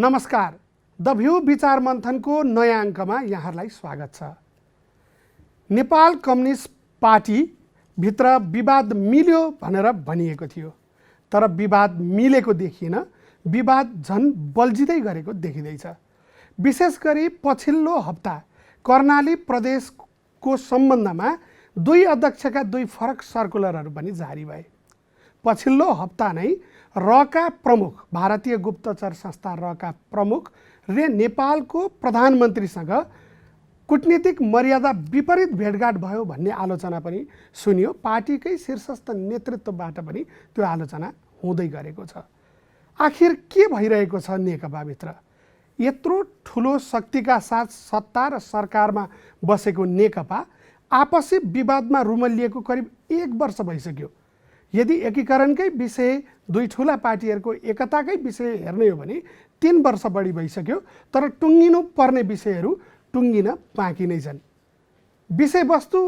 नमस्कार, the view विचार मन्थनको नयाँ अङ्कमा यहाँहरूलाई स्वागत छ। नेपाल कम्युनिस्ट पार्टीभित्र विवाद मिल्यो भनेर भनिएको थियो, तर विवाद मिलेको देखिएन, विवाद झन् बल्झिँदै गरेको देखिँदैछ। विशेष गरी पछिल्लो हप्ता कर्णाली प्रदेशको सम्बन्धमा दुई अध्यक्षका दुई फरक सर्कुलरहरू पनि जारी भए। पछिल्लो हप्ता नै रका प्रमुख, भारतीय गुप्तचर संस्था रका प्रमुखले नेपालको प्रधानमन्त्रीसँग कूटनीतिक मर्यादा विपरीत भेटघाट भयो भन्ने आलोचना पनि सुनियो। पार्टीकै शीर्षस्थ नेतृत्वबाट पनि त्यो आलोचना हुँदै गरेको छ। आखिर के भइरहेको छ नेकपाभित्र? यत्रो ठुलो शक्तिका साथ सत्ता र सरकारमा बसेको नेकपा आपसी विवादमा रुमलिएको करिब 1 वर्ष भइसक्यो। यदि एकीकरणकै विषय, दुई ठुला पार्टीहरूको एकताकै विषय हेर्ने हो भने 3 वर्ष बढी भइसक्यो, तर टुङ्गिनु पर्ने विषयहरू टुङ्गिन बाँकी नै छन्। विषयवस्तु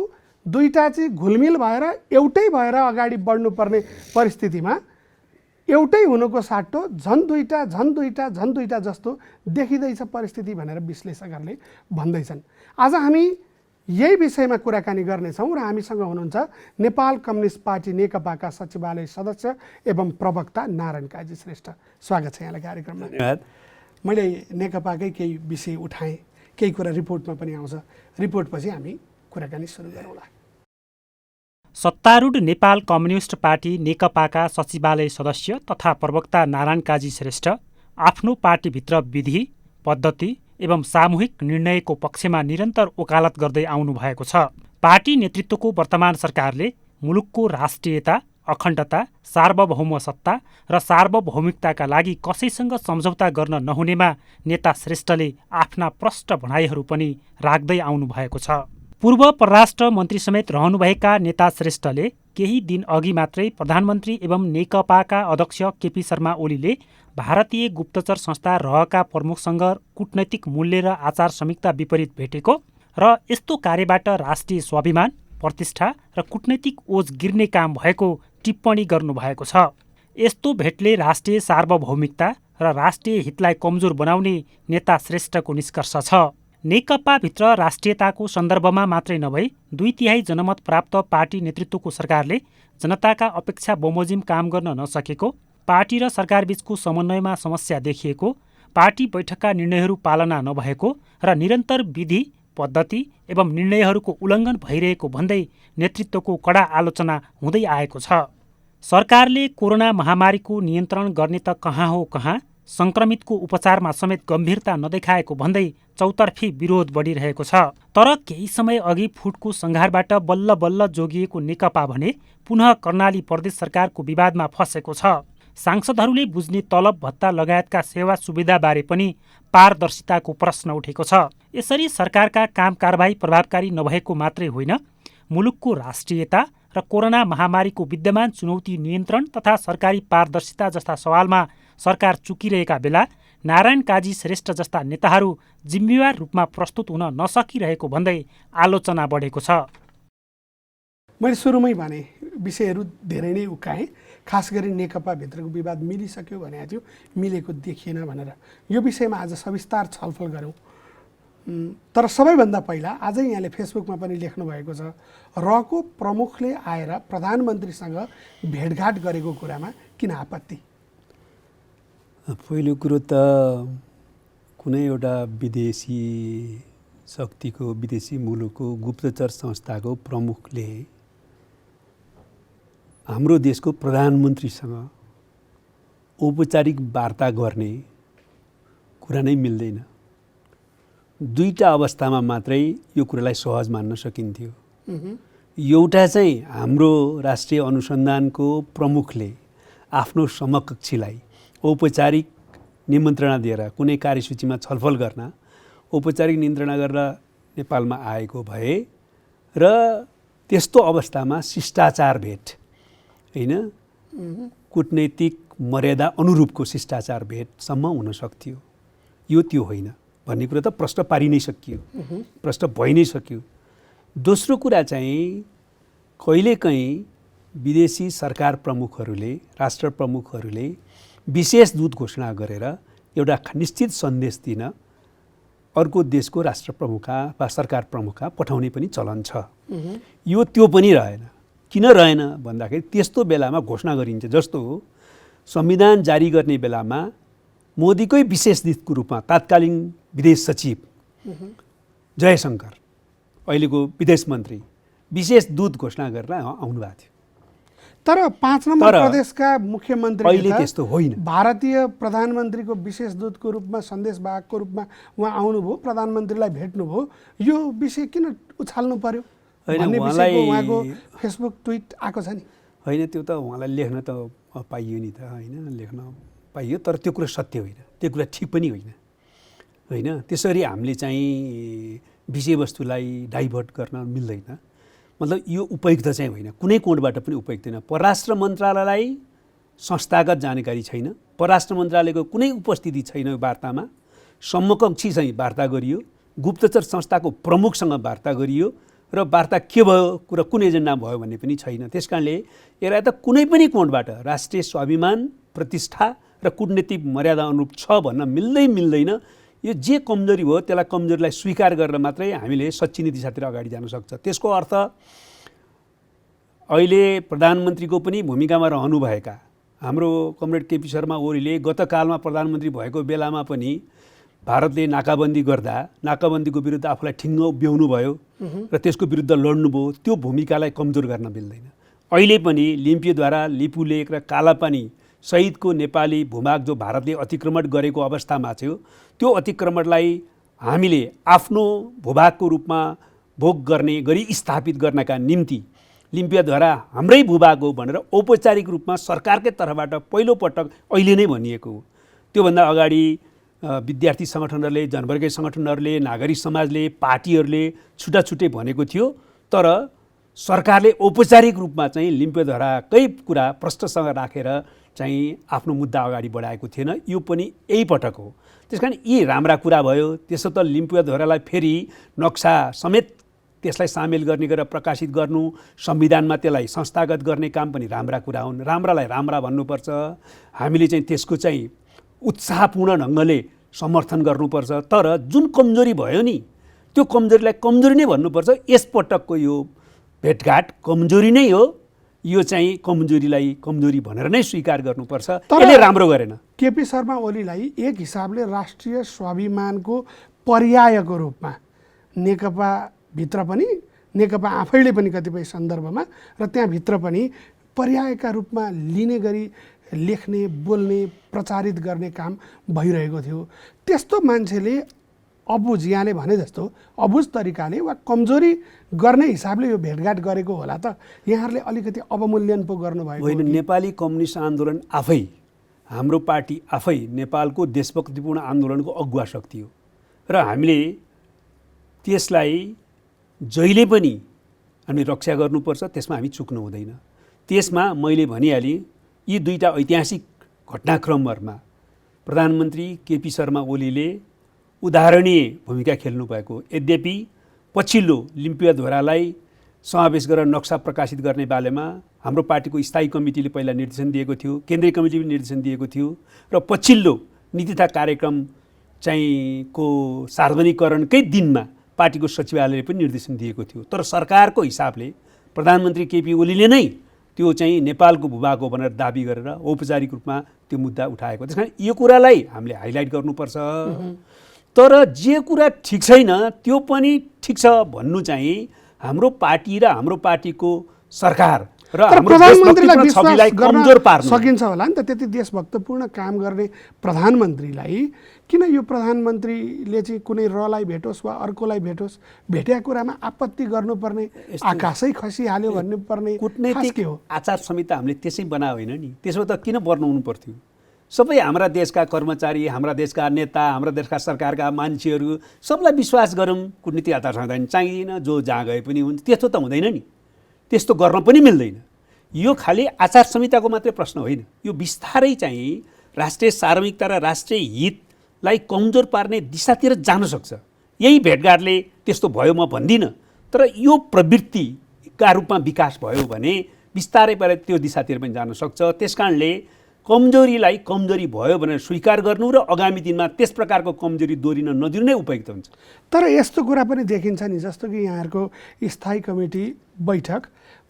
दुईटा चाहिँ घुलमिल भएर एउटै भएर अगाडि बढ्नुपर्ने परिस्थितिमा एउटै हुनुको साटो झन् दुईटा जस्तो देखिँदैछ परिस्थिति भनेर विश्लेषकहरूले भन्दैछन्। आज हामी यही विषयमा कुराकानी गर्नेछौँ र हामीसँग हुनुहुन्छ नेपाल कम्युनिस्ट पार्टी नेकपाका सचिवालय सदस्य एवं प्रवक्ता नारायण काजी श्रेष्ठ। स्वागत छ यहाँलाई कार्यक्रममा। धन्यवाद। मैले नेकपाकै केही विषय उठाएँ, केही कुरा रिपोर्टमा पनि आउँछ। रिपोर्टपछि हामी कुराकानी सुरु गरौँला। सत्तारूढ नेपाल कम्युनिस्ट पार्टी नेकपाका सचिवालय सदस्य तथा प्रवक्ता नारायण काजी श्रेष्ठ आफ्नो पार्टीभित्र विधि, पद्धति एवं सामूहिक निर्णयको पक्षमा निरन्तर वकालत गर्दै आउनु भएको छ। पार्टी नेतृत्वको वर्तमान सरकारले मुलुकको राष्ट्रियता, अखण्डता, सार्वभौम सत्ता र सार्वभौमिकताका लागि कसैसँग सम्झौता गर्न नहुनेमा नेता श्रेष्ठले आफ्ना प्रष्ट भनाइहरू पनि राख्दै आउनु भएको छ। पूर्व परराष्ट्र मन्त्री समेत रहनुभएका नेता श्रेष्ठले केही दिन अघि मात्रै प्रधानमन्त्री एवं नेकपाका अध्यक्ष केपी शर्मा ओलीले भारतीय गुप्तचर संस्था रहका प्रमुखसँग कूटनैतिक मूल्य र आचार संहिता विपरीत भेटेको र यस्तो कार्यबाट राष्ट्रिय स्वाभिमान, प्रतिष्ठा र कूटनैतिक ओज गिर्ने काम भएको टिप्पणी गर्नुभएको छ। यस्तो भेटले राष्ट्रिय सार्वभौमिकता र राष्ट्रिय हितलाई कमजोर बनाउने नेता श्रेष्ठको निष्कर्ष छ। नेकपाभित्र राष्ट्रियताको सन्दर्भमा मात्रै नभई 2/3 जनमत प्राप्त पार्टी नेतृत्वको सरकारले जनताका अपेक्षा बमोजिम काम गर्न नसकेको, पार्टी र सरकारबीचको समन्वयमा समस्या देखिएको, पार्टी बैठकका निर्णयहरू पालना नभएको र निरन्तर विधि, पद्धति एवं निर्णयहरूको उल्लङ्घन भइरहेको भन्दै नेतृत्वको कडा आलोचना हुँदै आएको छ। सरकारले कोरोना महामारीको नियन्त्रण गर्ने त कहाँ हो कहाँ, संक्रमितको उपचारमा समेत गम्भीरता नदेखाएको भन्दै चौतर्फी विरोध बढिरहेको छ। तर केही समय अघि फुटको संघारबाट बल्ल बल्ल जोगिएको नेकपा भने पुनः कर्णाली प्रदेश सरकारको विवादमा फँसेको छ। सांसदहरूले बुझ्ने तलब भत्ता लगायतका सेवा सुविधाबारे पनि पारदर्शिताको प्रश्न उठेको छ। यसरी सरकारका काम कारबाही प्रभावकारी नभएको मात्रै होइन, मुलुकको राष्ट्रियता र कोरोना महामारीको विद्यमान चुनौती नियन्त्रण तथा सरकारी पारदर्शिता जस्ता सवालमा सरकार चुकिरहेका बेला नारायण काजी श्रेष्ठ जस्ता नेताहरू जिम्मेवार रूपमा प्रस्तुत हुन नसकिरहेको भन्दै आलोचना बढेको छ। मैले सुरुमै भने विषयहरू धेरै नै उकाएँ। खास गरी नेकपाभित्रको विवाद मिलिसक्यो भनेको थियो, मिलेको देखिएन भनेर यो विषयमा आज सविस्तार छलफल गरौँ। तर सबैभन्दा पहिला आजै यहाँले फेसबुकमा पनि लेख्नु भएको छ, रको प्रमुखले आएर प्रधानमन्त्रीसँग भेटघाट गरेको कुरामा किन आपत्ति? पहिलो कुरो त कुनै एउटा विदेशी शक्तिको, विदेशी मुलुकको गुप्तचर संस्थाको प्रमुखले हाम्रो देशको प्रधानमन्त्रीसँग औपचारिक वार्ता गर्ने कुरा नै मिल्दैन। दुईटा अवस्थामा मात्रै यो कुरालाई सहज मान्न सकिन्थ्यो। एउटा चाहिँ हाम्रो राष्ट्रिय अनुसन्धानको प्रमुखले आफ्नो समकक्षीलाई औपचारिक निमन्त्रणा दिएर कुनै कार्यसूचीमा छलफल गर्न औपचारिक निमन्त्रणा गरेर नेपालमा आएको भए र त्यस्तो अवस्थामा शिष्टाचार भेट, होइन, कूटनैतिक मर्यादा अनुरूपको शिष्टाचार भेटसम्म हुन सक्थ्यो। यो त्यो होइन भन्ने कुरा त प्रश्न पारि नै सकियो, प्रश्न भइ नै सक्यो। दोस्रो कुरा चाहिँ कहिलेकाहीँ विदेशी सरकार प्रमुखहरूले, राष्ट्र प्रमुखहरूले विशेष दूत घोषणा गरेर एउटा निश्चित सन्देश दिन अर्को देशको राष्ट्र प्रमुखका वा सरकार प्रमुखका पठाउने पनि चलन छ। यो त्यो पनि रहेन। किन रहेन भन्दाखेरि त्यस्तो बेलामा घोषणा गरिन्छ, जस्तो संविधान जारी गर्ने बेलामा मोदीकै विशेष दूतको रूपमा तत्कालीन विदेश सचिव जयशङ्कर, अहिलेको विदेश मन्त्री, विशेष दूत घोषणा गरेर आउनुभएको थियो। तर 5 नम्बर प्रदेशका मुख्यमन्त्री अहिले त्यस्तो होइन। भारतीय प्रधानमन्त्रीको विशेष दूतको रूपमा, सन्देशवाहकको रूपमा उहाँ आउनुभयो, प्रधानमन्त्रीलाई भेट्नुभयो, यो विषय किन उछाल्नु पर्यो भन्ने विषयको उहाँको फेसबुक ट्विट आएको छ नि। होइन, त्यो त उहाँलाई लेख्न त पाइयो नि त, होइन, लेख्न पाइयो, तर त्यो कुरा सत्य होइन, त्यो कुरा ठिक पनि होइन। होइन, त्यसरी हामीले चाहिँ विषयवस्तुलाई डाइभर्ट गर्न मिल्दैन। मतलब यो उपयुक्त चाहिँ होइन, कुनै कोणबाट पनि उपयुक्त होइन। परराष्ट्र मन्त्रालयलाई संस्थागत जानकारी छैन, परराष्ट्र मन्त्रालयको कुनै उपस्थिति छैन यो वार्तामा। समकक्षी चाहिँ वार्ता गरियो, गुप्तचर संस्थाको प्रमुखसँग वार्ता गरियो र वार्ता के भयो, कुरा कुन एजेन्डा भयो भन्ने पनि छैन। त्यस कारणले यसलाई त कुनै पनि कोणबाट राष्ट्रिय स्वाभिमान, प्रतिष्ठा र कूटनीतिक मर्यादा अनुरूप छ भन्न मिल्दैन। यो जे कमजोरी भयो त्यसलाई कमजोरीलाई स्वीकार गरेर मात्रै हामीले सच्ची दिशातिर अगाडि जान सक्छ। त्यसको अर्थ अहिले प्रधानमन्त्रीको पनि भूमिकामा रहनुभएका हाम्रो कमरेड केपी शर्मा ओलीले गत कालमा प्रधानमन्त्री भएको बेलामा पनि भारतले नाकाबन्दी गर्दा नाकाबन्दीको विरुद्ध आफूलाई ठिङ्ग उभ्याउनु भयो र त्यसको विरुद्ध लड्नुभयो। त्यो भूमिकालाई कमजोर गर्न मिल्दैन। अहिले पनि लिम्पियोद्वारा लिपुलेक र कालापानी सहितको नेपाली भूभाग जो भारतले अतिक्रमण गरेको अवस्थामा थियो, त्यो अतिक्रमणलाई हामीले आफ्नो भूभागको रूपमा भोग गर्ने गरी स्थापित गर्नका निम्ति लिम्पियाद्वारा हाम्रै भूभाग हो भनेर औपचारिक रूपमा सरकारकै तर्फबाट पहिलोपटक अहिले नै भनिएको हो। त्योभन्दा अगाडि विद्यार्थी सङ्गठनहरूले, जनवर्गीय सङ्गठनहरूले, नागरिक समाजले, पार्टीहरूले छुट्टै भनेको थियो, तर सरकारले औपचारिक रूपमा चाहिँ लिम्पियाद्वाराकै कुरा प्रश्नसँग राखेर चाहिँ आफ्नो मुद्दा अगाडि बढाएको थिएन। यो पनि यही पटक हो। त्यसकारण यी राम्रा कुरा भयो। त्यसो त लिम्पियाद्वारालाई फेरि नक्सा समेत त्यसलाई सामेल गर्ने गरेर प्रकाशित गर्नु, संविधानमा त्यसलाई संस्थागत गर्ने काम पनि राम्रा कुरा हुन्। राम्रालाई राम्रा भन्नुपर्छ। हामीले चाहिँ त्यसको चाहिँ उत्साहपूर्ण ढङ्गले समर्थन गर्नुपर्छ। तर जुन कमजोरी भयो नि, त्यो कमजोरीलाई कमजोरी नै भन्नुपर्छ। यसपटकको यो भेटघाट कमजोरी नै हो। यो चाहिँ कमजोरीलाई कमजोरी भनेर नै स्वीकार गर्नुपर्छ। यसले राम्रो गरेन। केपी शर्मा ओलीलाई एक हिसाबले राष्ट्रिय स्वाभिमानको पर्यायको रूपमा नेकपा भित्र पनि, नेकपा आफैले पनि कतिपय सन्दर्भमा र त्यहाँभित्र पनि पर्यायका रूपमा लिने गरी लेख्ने, बोल्ने, प्रचारित गर्ने काम भइरहेको थियो। त्यस्तो मान्छेले अबुझ, यहाँले भने जस्तो अबुझ तरिकाले वा कमजोरी गर्ने हिसाबले यो भेटघाट गरेको होला त यहाँहरूले अलिकति अवमूल्यन पो गर्नुभएको होइन। नेपाली कम्युनिस्ट आन्दोलन आफै, हाम्रो पार्टी आफै नेपालको देशभक्तिपूर्ण आन्दोलनको अगुवा शक्ति हो र हामीले त्यसलाई जहिले पनि हामीले रक्षा गर्नुपर्छ। त्यसमा हामी चुक्नु हुँदैन। त्यसमा मैले भनिहालेँ, यी दुईटा ऐतिहासिक घटनाक्रमहरूमा प्रधानमन्त्री केपी शर्मा ओलीले उदाहरणीय भूमिका खेल्नु भएको। यद्यपि पछिल्लो लिम्पियाद्वारालाई समावेश गरेर नक्सा प्रकाशित गर्ने बारेमा हाम्रो पार्टीको स्थायी कमिटीले पहिला निर्देशन दिएको थियो, केन्द्रीय कमिटीले निर्देशन दिएको थियो र पछिल्लो नीति तथा कार्यक्रम चाहिँ को सार्वजनिकरणकै दिनमा पार्टीको सचिवालयले पनि निर्देशन दिएको थियो। तर सरकारको हिसाबले प्रधानमन्त्री केपी ओलीले नै त्यो चाहिँ नेपालको भूभाग हो भनेर दाबी गरेर औपचारिक रूपमा त्यो मुद्दा उठाएको। त्यस कारण यो कुरालाई हामीले हाइलाइट गर्नुपर्छ। तर जे कुरा ठिक छैन त्यो पनि ठिक छ भन्नु चाहिँ हाम्रो पार्टी र हाम्रो पार्टीको सरकार र हाम्रो प्रधानमन्त्रीलाई छविलाई विश्वास कमजोर पार्नु सकिन्छ होला नि त। त्यति देशभक्तपूर्ण काम गर्ने प्रधानमन्त्रीलाई किन यो प्रधानमन्त्रीले चाहिँ कुनै रलाई भेटोस् वा अर्कोलाई भेटोस्, भेटेका कुरामा आपत्ति गर्नुपर्ने, आकाशै खसिहाल्यो भन्नुपर्ने कूटनीतिक आचार संहिता हामीले त्यसै बनायो होइन नि। त्यसो त किन बनाउनु पर्थ्यो? सबै हाम्रा देशका कर्मचारी, हाम्रा देशका नेता, हाम्रा देशका सरकारका मान्छेहरू सबलाई विश्वास गरौँ। कूटनीतिक आचार संहिता चाहिँदैन, जो जहाँ गए पनि हुन्छ। त्यस्तो त हुँदैन नि, त्यस्तो गर्न पनि मिल्दैन। यो खालि आचार संहिताको मात्रै प्रश्न होइन। यो बिस्तारै चाहिँ राष्ट्रिय सार्वभौमिकता र राष्ट्रिय हितलाई कमजोर पार्ने दिशातिर जान सक्छ। यही भेटघाटले त्यस्तो भयो म भन्दिनँ, तर यो प्रवृत्तिका रूपमा विकास भयो भने बिस्तारै पारे त्यो दिशातिर पनि जान सक्छ। त्यसकारणले कमजोरीलाई कमजोरी भयो भनेर स्वीकार गर्नु र आगामी दिनमा त्यस प्रकारको कमजोरी दोहोरिन नदिनु नै उपयुक्त हुन्छ। तर यस्तो कुरा पनि देखिन्छ नि, जस्तो कि यहाँहरूको स्थायी कमिटी बैठक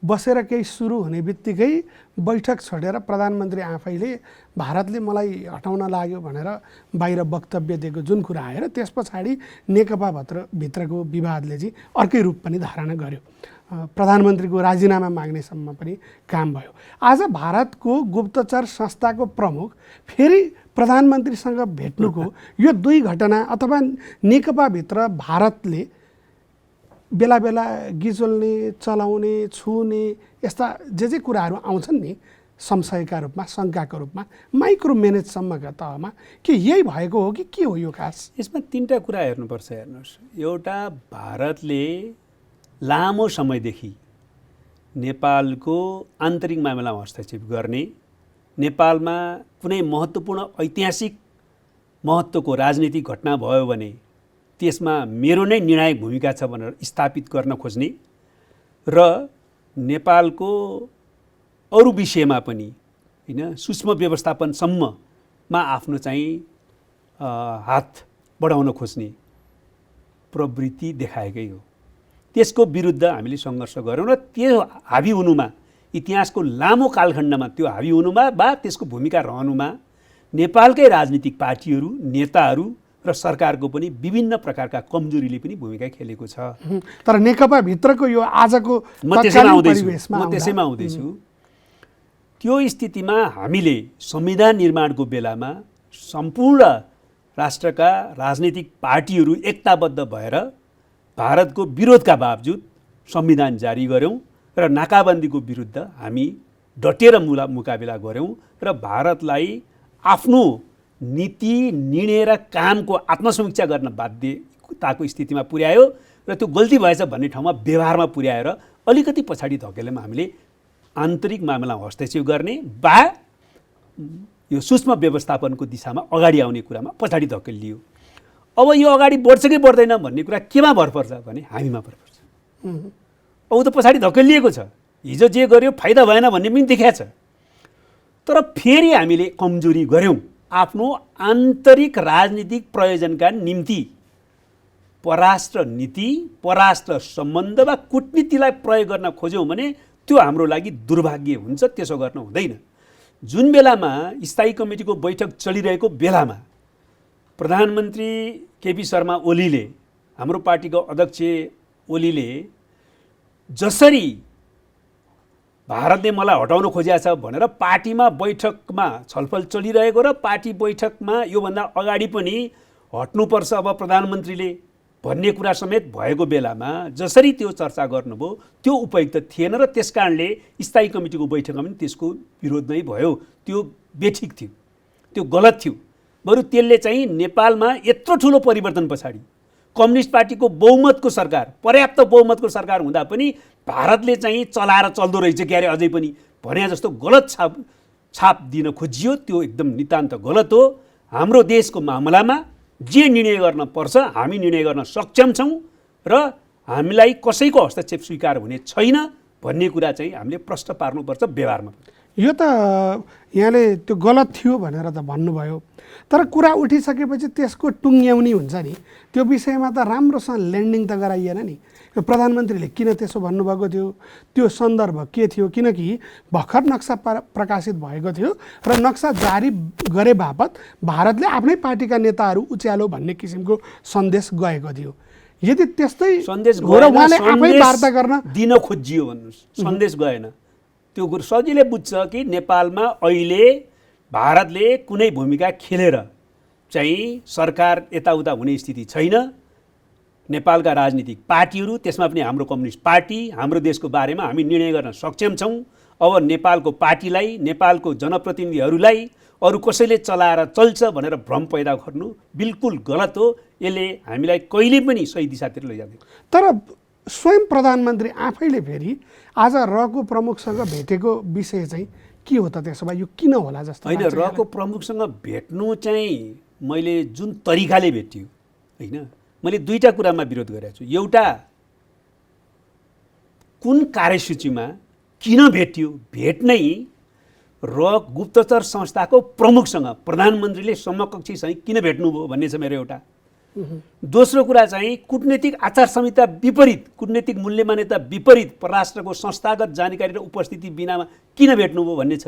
बसेर केही सुरु हुने बित्तिकै बैठक छोडेर प्रधानमन्त्री आफैले भारतले मलाई हटाउन लाग्यो भनेर बाहिर वक्तव्य दिएको जुन कुरा आएर त्यस पछाडि नेकपा भित्रको विवादले चाहिँ अर्कै रूप पनि धारणा गर्यो। प्रधानमन्त्रीको राजीनामा माग्नेसम्म पनि काम भयो। आज भारतको गुप्तचर संस्थाको प्रमुख फेरि प्रधानमन्त्रीसँग भेट्नुको यो दुई घटना अथवा नेकपाभित्र भारतले बेला बेला गिजोल्ने, चलाउने, छुने यस्ता जे कुराहरू आउँछन् नि संशयका रूपमा, शङ्काको रूपमा, माइक्रो म्यानेजसम्मका तहमा, के यही भएको हो कि के हो यो खास? यसमा तीनटा कुरा हेर्नुपर्छ। हेर्नुहोस्, एउटा भारतले लामो समयदेखि नेपालको आन्तरिक मामिलामा हस्तक्षेप गर्ने, नेपालमा कुनै महत्त्वपूर्ण ऐतिहासिक महत्त्वको राजनीतिक घटना भयो भने त्यसमा मेरो नै निर्णायक भूमिका छ भनेर स्थापित गर्न खोज्ने र नेपालको अरू विषयमा पनि हैन सूक्ष्म व्यवस्थापनसम्ममा आफ्नो चाहिँ हात बढाउन खोज्ने प्रवृत्ति देखाएकै हो। त्यसको विरुद्ध हामीले सङ्घर्ष गऱ्यौँ र त्यो हावी हुनुमा, इतिहासको लामो कालखण्डमा त्यो हावी हुनुमा वा त्यसको भूमिका रहनुमा नेपालकै राजनीतिक पार्टीहरू, नेताहरू र सरकारको पनि विभिन्न प्रकारका कमजोरीले पनि भूमिका खेलेको छ। तर नेकपा भित्रको यो आजको म त्यसैमा आउँदैछु। त्यो स्थितिमा हामीले संविधान निर्माणको बेलामा सम्पूर्ण राष्ट्रका राजनीतिक पार्टीहरू एकताबद्ध भएर भारतको विरोधका बावजुद संविधान जारी गऱ्यौँ र नाकाबन्दीको विरुद्ध हामी डटेर मुकाबिला गऱ्यौँ र भारतलाई आफ्नो नीति, निर्णय र कामको आत्मसमीक्षा गर्न बाध्यताको स्थितिमा पुर्यायो र त्यो गल्ती भएछ भन्ने ठाउँमा व्यवहारमा पुर्याएर अलिकति पछाडि धकेलेमा हामीले आन्तरिक मामिलामा हस्तक्षेप गर्ने वा यो सूक्ष्म व्यवस्थापनको दिशामा अगाडि आउने कुरामा पछाडि धकेलियो। अब यो अगाडि बढ्छ कि बढ्दैन भन्ने कुरा केमा भर पर्छ भने हामीमा भर पर्छ। अब त पछाडि धकेलिएको छ, हिजो जे गर्यो फाइदा भएन भन्ने पनि देखाएको छ। तर फेरि हामीले कमजोरी गऱ्यौँ, आफ्नो आन्तरिक राजनीतिक प्रयोजनका निम्ति परराष्ट्र नीति, परराष्ट्र सम्बन्ध वा कूटनीतिलाई प्रयोग गर्न खोज्यौँ भने त्यो हाम्रो लागि दुर्भाग्य हुन्छ। त्यसो गर्न हुँदैन। जुन बेलामा स्थायी कमिटीको बैठक चलिरहेको बेलामा प्रधानमन्त्री केपी शर्मा ओलीले, हाम्रो पार्टीको अध्यक्ष ओलीले जसरी भारतले मलाई हटाउन खोजेको छ भनेर पार्टीमा बैठकमा छलफल चलिरहेको र पार्टी बैठकमा योभन्दा अगाडि पनि हट्नुपर्छ अब प्रधानमन्त्रीले भन्ने कुरा समेत भएको बेलामा जसरी त्यो चर्चा गर्नुभयो त्यो उपयुक्त थिएन र त्यसकारणले स्थायी कमिटीको बैठकमा पनि त्यसको विरोध नै भयो। त्यो बेठिक थियो, त्यो गलत थियो। बरु त्यसले चाहिँ नेपालमा यत्रो ठुलो परिवर्तन पछाडि कम्युनिस्ट पार्टीको बहुमतको सरकार, पर्याप्त बहुमतको सरकार हुँदा पनि भारतले चाहिँ चलाएर चल्दो रहेछ क्यारे अझै पनि भने जस्तो गलत छाप दिन खोजियो। त्यो एकदम नितान्त गलत हो। हाम्रो देशको मामलामा जे निर्णय गर्न पर्छ हामी निर्णय गर्न सक्षम छौँ र हामीलाई कसैको हस्तक्षेप स्वीकार हुने छैन भन्ने कुरा चाहिँ हामीले प्रश्न पार्नुपर्छ व्यवहारमा। यो त यहाँले त्यो गलत थियो भनेर त भन्नुभयो, तर कुरा उठिसकेपछि त्यसको टुङ्ग्याउनी हुन्छ नि, त्यो विषयमा त राम्रोसँग ल्यान्डिङ त गराइएन नि। प्रधानमन्त्रीले किन त्यसो भन्नुभएको थियो, त्यो सन्दर्भ के थियो? किनकि भर्खर नक्सा प्रकाशित भएको थियो र नक्सा जारी गरे बापत भारतले आफ्नै पार्टीका नेताहरू उच्यालो भन्ने किसिमको सन्देश गएको थियो। यदि त्यस्तै सन्देश उहाँले आफै वार्ता गर्न दिन खोजियो भन्नुहोस्, सन्देश गएन। त्यो कुरो सजिलै बुझ्छ कि नेपालमा अहिले भारतले कुनै भूमिका खेलेर चाहिँ सरकार यताउता हुने स्थिति छैन। नेपालका राजनीतिक पार्टीहरू, त्यसमा पनि हाम्रो कम्युनिस्ट पार्टी, हाम्रो देशको बारेमा हामी निर्णय गर्न सक्षम छौँ। अब नेपालको पार्टीलाई, नेपालको जनप्रतिनिधिहरूलाई अरू कसैले चलाएर चल्छ भनेर भ्रम पैदा गर्नु बिल्कुल गलत हो। यसले हामीलाई कहिले पनि सही दिशातिर लैजाँदैन। तर स्वयं प्रधानमन्त्री आफैले फेरि आज रको प्रमुखसँग भेटेको विषय चाहिँ के हो त? त्यसो भए यो किन होला जस्तो होइन? रको प्रमुखसँग भेट्नु चाहिँ मैले जुन तरिकाले भेटियो होइन, मैले दुईवटा कुरामा विरोध गरेको छु। एउटा, कुन कार्यसूचीमा किन भेटियो, भेट्नै र गुप्तचर संस्थाको प्रमुखसँग प्रधानमन्त्रीले समकक्षीसँग किन भेट्नुभयो भन्ने छ मेरो एउटा। दोस्रो कुरा चाहिँ कूटनीतिक आचार संहिता विपरीत, कूटनीतिक मूल्य मान्यता विपरीत परराष्ट्रको संस्थागत जानकारी र उपस्थिति बिनामा किन भेट्नुभयो भन्ने छ।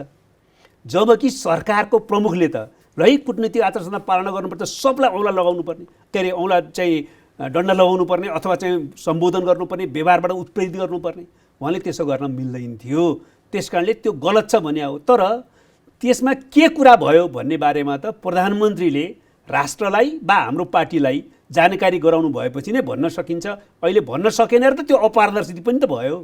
जबकि सरकारको प्रमुखले त है कूटनीतिक आचार संहिता पालना गर्नुपर्छ, सबलाई औँला लगाउनु पर्ने, के अरे औँला चाहिँ दण्ड लगाउनु पर्ने अथवा चाहिँ सम्बोधन गर्नुपर्ने, व्यवहारबाट उत्प्रेरित गर्नुपर्ने, उहाँले त्यसो गर्न मिल्दैन थियो। त्यस कारणले त्यो गलत छ भने हो। तर त्यसमा के कुरा भयो भन्ने बारेमा त प्रधानमन्त्रीले राष्ट्रलाई वा हाम्रो पार्टीलाई जानकारी गराउनु भएपछि नै भन्न सकिन्छ। अहिले भन्न सकेन र त त्यो अपारदर्शी पनि त भयो।